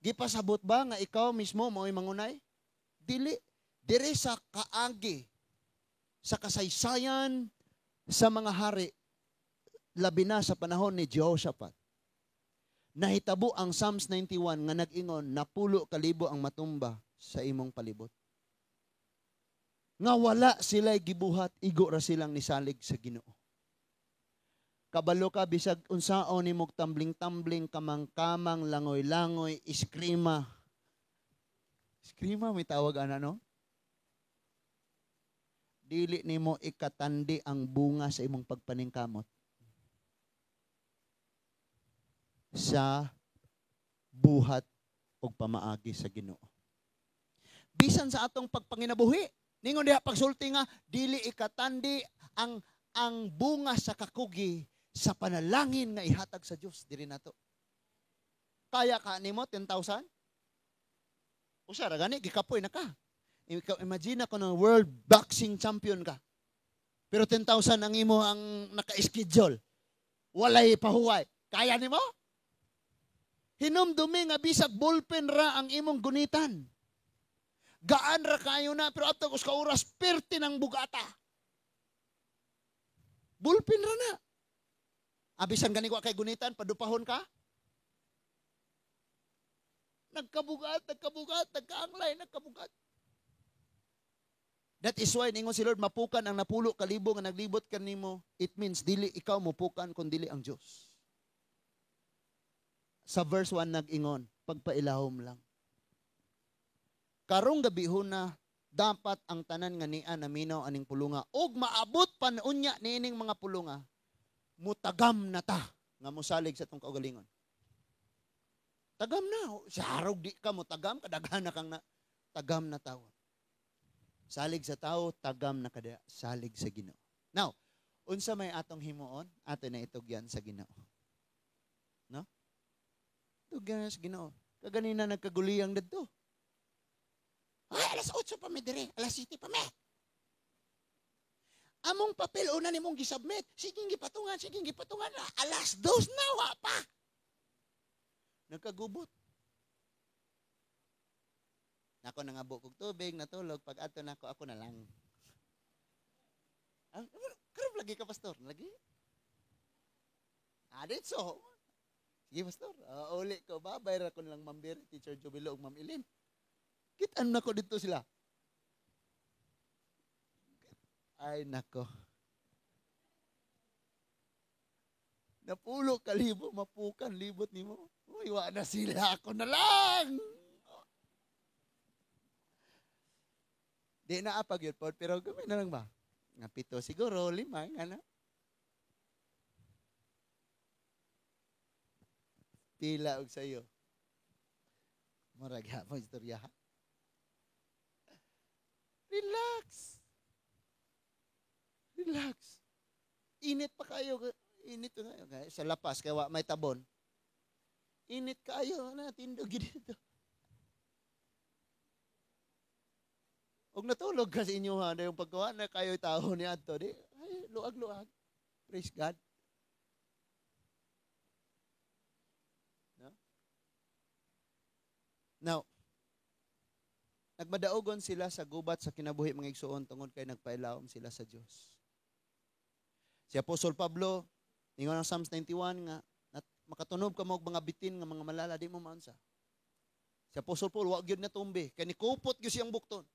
Gipasabot ba nga ikaw mismo mo'y mangunay? Dili. Dire sa kaagi, sa kasaysayan, sa mga hari, labi na sa panahon ni Jehoshaphat. Nahitabo ang Psalms 91 nga nag-ingon, napulo kalibo ang matumba sa imong palibot. Nga wala sila'y gibuhat, igo ra silang nisalig sa Ginoo. Kabalo ka, bisag unsaon ni mong tambling-tambling, kamang-kamang, langoy-langoy, iskrima. Iskrima, may tawag ana, no? Dili ni mo ikatandi ang bunga sa imong pagpaningkamot. Sa buhat o pamaagi sa Ginoo. Bisan sa atong pagpanginabuhi, ningon diha pagsulti nga, dili ikatandi ang bunga sa kakugi sa panalangin nga ihatag sa Dios diri nato. Kaya ka nimo 10,000? Usa ra gani gikapoy na ka. Imagine ko ng world boxing champion ka. Pero 10,000 ang imo ang naka-schedule. Walay pahuway. Kaya nimo? Hinumdumi nga bisag ballpen ra ang imong gunitan. Gaan ra kayo na pero after us ka oras perti ng bugata. Ballpen ra na. Abisan gani ko kay gunitan, padupahon ka? Nagkabugat, nagkaanglay, nagkabugat. That is why ningon si Lord, mapukan ang napulo kalibo nga naglibot kanimo. It means dili ikaw mapukan kun dili ang Dios. Sa verse 1 nag-ingon, pagpailahom lang. Karong gabi na, dapat ang tanan nga niya naminaw aning pulunga. Og maabot pa unya niining mga pulunga, mutagam na ta nga mosalig sa tong kaugalingon. Tagam na. Sarog di ka mo tagam, kadaghan na kang na, tagam na tao. Salig sa tao, tagam na kada, salig sa Ginoo. Now, unsa may atong himuon, ato na itugyan sa Ginoo. No? Itugyan sa Ginoo. Kaganina nagkaguliyang dadto. Ay, alas 8 pa may dire, alas 7 pa may. Among papel una nimong gisubmit. Sige gipatungan. Alas 2 na, wa pa. Nagkagubot. Nako nangabo kog tubig, natulog, pag ato nako ako na lang. Karon lagi ka pastor, lagi? Ditso. Sige pastor, uli ko babay ra ko lang Ma'am Bir, Teacher Jubilo ug Ma'am Ilin. Kitaan nako dito sila. Ay nako. Napulo ka libo, mapukan libot nimo. Uy, wa na sila, ako na lang. Di na apag yun po, pero gawin na lang ba? Nga 7 siguro, 5, nga na. Pila og sayo. Murag hapon istorya ha. Relax. Init pa kayo. Init nga. Sa lapas, kaya may tabon. Init kayo na, tindog dito. Huwag natulog ka sa inyo ha, na yung pagkawa na kayo tao ni Anto. Di, ay, luag. Praise God. No? Now, nagmadaogon sila sa gubat sa kinabuhi mga igsuon tungod kay nagpailawom sila sa Dios. Si Apostol Pablo, ingon ang Psalms 91 nga, makatunob ka mo og mga bitin nga mga malala, di mo maunsa. Si Apostol Paul, wag gyud na tumbi, kay nikupot gyud siyang bukton.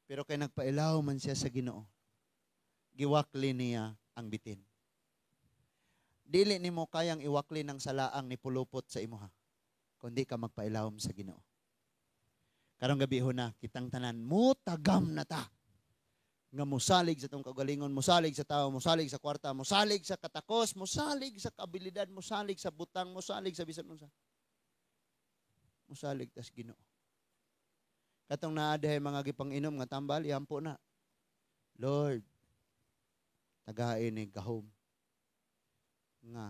Pero kay nagpailaw man siya sa Ginoo, giwakli niya ang bitin. Dili nimo kayang iwakli ng salaang ni pulupot sa imuha, kundi ka magpailawom sa Ginoo. Karong gabi na, kitang tanan, mutagam na ta. Nga musalig sa tong kagalingon, musalig sa tao, musalig sa kwarta, musalig sa katakos, musalig sa kabilidad, musalig sa butang, musalig sa bisan unsa. Musalig tas Ginoo. Katong naadahay mga gipang-inom nga tambal, ihampo na. Lord, tagahain ni gahom. Nga,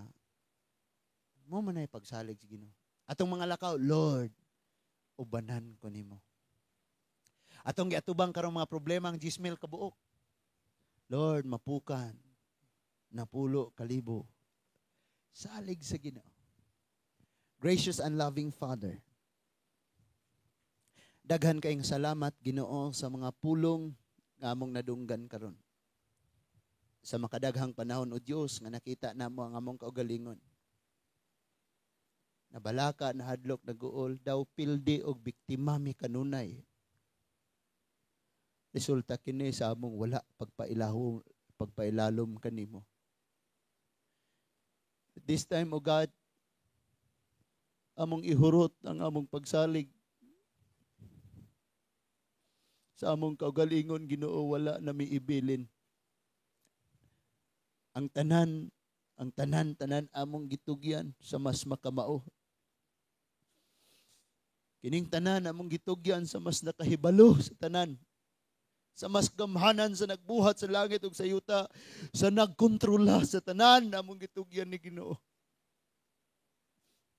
mo man ay pagsalig sa Ginoo. Atong mga lakaw, Lord, ubanan ko nimo. Atong giatubang karong mga problema ang 10,000 kabuok. Lord, mapukan, napulo kalibo. Salig sa Ginoo. Gracious and loving Father, daghan kayong salamat, Ginoo, sa mga pulong nga among nadunggan karon. Sa makadaghang panahon, O Diyos, nga nakita namo ang among kaugalingon. Nabalaka, nahadlok, naguol, daw pildi og biktima mi kanunay. Resulta kini sa among wala pagpailalom kanimo. This time, O God, among ihurot ang among pagsalig. Sa among kaugalingon, Ginoo, wala na miibilin. Ang tanan among gitugyan sa mas makamao. Kining tanan among gitugyan sa mas nakahibalo sa tanan. Sa mas gamhanan sa nagbuhat sa langit ug sa yuta, sa nagkontrola sa tanan among gitugyan ni Ginoo.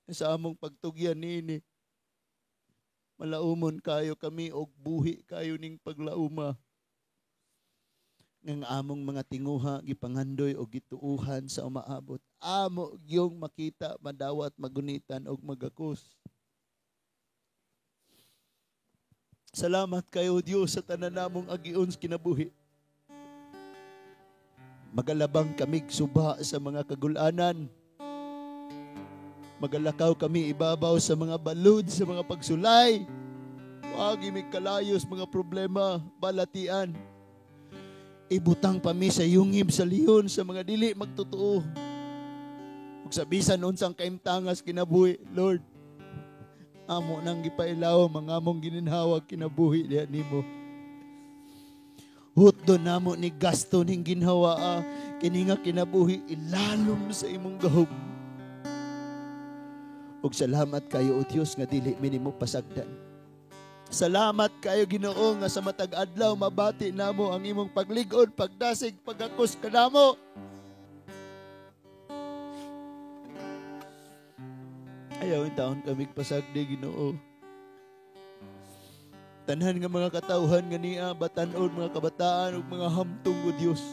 Sa among pagtugyan niini, malaumon kayo kami og buhi kayo ning paglauma. Ng among mga tinguha gipangandoy og gituuhan sa umaabot. Amo gyung makita, madawat, magunitan og magakos. Salamat kayo, Dios, sa tanan namong agion kinabuhi. Magalabang kami suba sa mga kagulanan. Magalakaw kami ibabaw sa mga balud, sa mga pagsulay. Wag imig kalayos mga problema, balatian. Ibutang pa mi sa yungib sa liyon sa mga dili magtotoo. ug sa bisan unsang kaimtangas kinabuhi, Lord, amo nang gipailaw mga among gininhawag kinabuhi diha nimo. Hutdo namo ni gasto ning ginhawa kini nga kinabuhi ilalom sa imong gahom. Ug salamat kayo o Dios nga dili mi nimo pasagdan. Salamat kayo Ginoo nga sa matag adlaw mabati namo ang imong paglig-on, pagdasig, pagakos kanamo. Ayaw yung taon kami pasagdi Ginoo. Tanan nga mga katawhan nga niya, batanon, mga kabataan ug mga hamtong o Dios.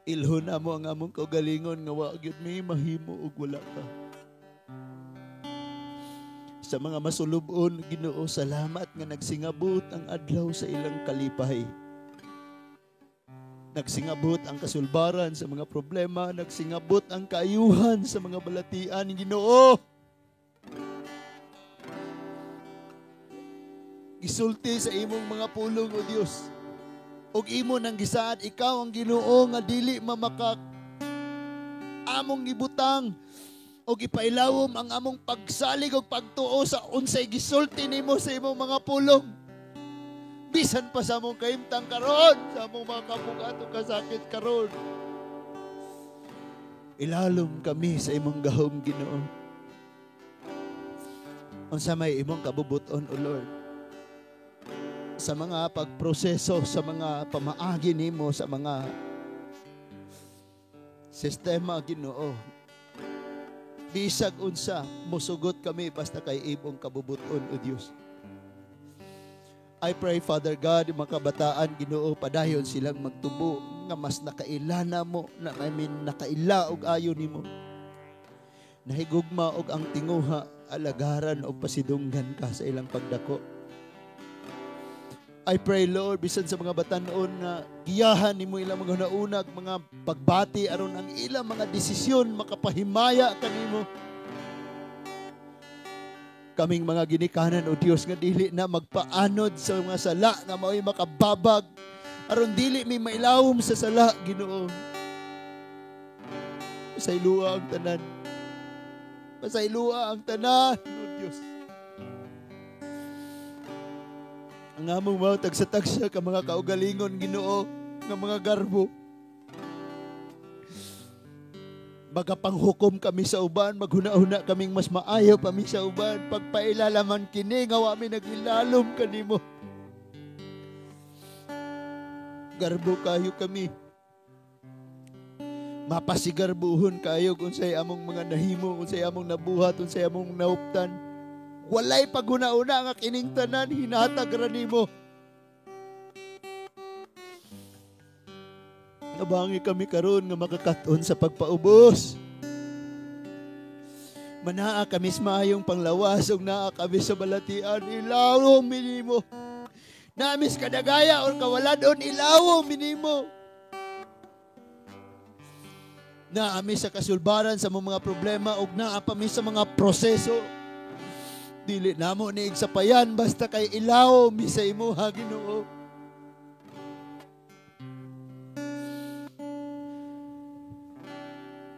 Ilhon namo ang among kaugalingon nga wa gyud mi mahimo ug wala ka. Sa mga masulubon Ginoo, salamat nga nagsingabot ang adlaw sa ilang kalipay. Nagsingabot ang kasulbaran sa mga problema, nagsingabot ang kaayuhan sa mga balatian Ginoo. Gisulti sa imong mga pulong o Dios. Og imo nang gisaad ikaw ang Ginoo nga dili mamakak among gibutang og ipailawom ang among pagsalig og pagtuo sa unsay gisulti nimo sa imong mga pulong. Bisan pa sa among kaimtang karon, sa among mga kabugat o kasakit karon. Ilalom kami sa imong gahom Ginoo. Unsa may imong kabubuton o Lord? Sa mga pagproseso, sa mga pamaagi nimo, sa mga sistema Ginoo. Bisag unsa, musugot kami basta kay imong kabubuton o Dios. I pray, Father God, yung mga kabataan Ginoo, padayon silang magtubo nga mas nakailana mo, nakaila og ayon nimo. Nahigugma og ang tinguha, alagaran og pasidunggan ka sa ilang pagdako. I pray, Lord, bisan sa mga batanon na giyahan nimo ilang mga naunag, mga pagbati aron ang ilang mga desisyon makapahimaya kanimo. Kaming mga ginikanan o Dios nga dili na magpaanod sa mga sala nga mao'y makababag aron dili mi mailawom sa sala Ginoo. Pasaylua ang tanan. Pasaylua ang tanan o Dios. Ang among mga tagsa-tagsa ka mga kaugalingon Ginoo nga mga garbo. Magapanghukom kami sa uban, maghuna-huna kaming mas maayo pa mi sa uban, pagpailalaman kini nga wa mi nagilalom kanimo. Garbo kayo kami. Mapasigarbuhon kayo kung say among mga nahimo, kung say among nabuhat, kung say among nauptan. Walay paghuna-huna nga kining tanan hinatag ra nimo. Nabangi kami karon nga makakaton sa pagpaubos. Manaa kami sa maayong panglawas ug naa kami sa balatian, ilawom minimo. Namis kadagaya or kawaladon, ilawom minimo. Naami sa kasulbaran sa mga problema ug naa pa mi sa mga proseso. Dili namo ni igsapayan basta kay ilawom mi sa imo ha Ginoo.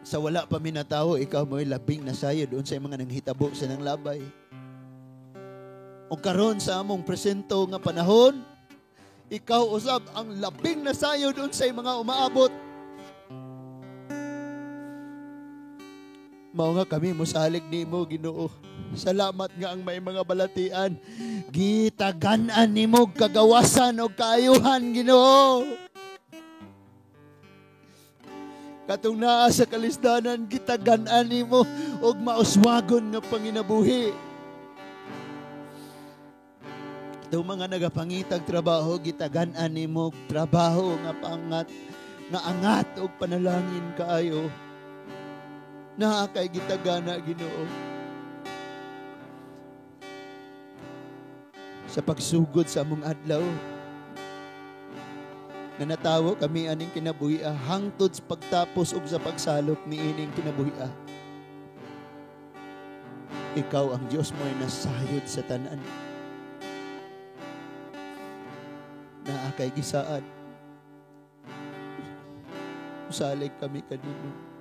Sa wala pa minatawo, ikaw mo'y labing nasayo doon sa mga nanghitabo sa nang labay. O karon sa among presento nga panahon, ikaw usab ang labing nasayo doon sa mga umaabot. Mao nga kami mosalig nimo Ginoo. Salamat nga ang may mga balatian. Gitagan-an nimo kagawasan o kaayuhan Ginoo. Katong naa sa kalisdanan, gitagan-an nimo og mauswagon nga panginabuhi. Itong mga nagapangitag trabaho, gitagan-an nimo trabaho nga pangat, nga angat og panalangin kaayo. Naa kay gitagana Ginoo. Sa pagsugod sa among adlaw, na natawo kami aning kinabuhia hangtod sa pagtapos ug sa pagsalop niining kinabuhia. Ikaw ang Dios mo ay nasayod sa tanan. Naa kay gisaad. Usalig kami kanimo.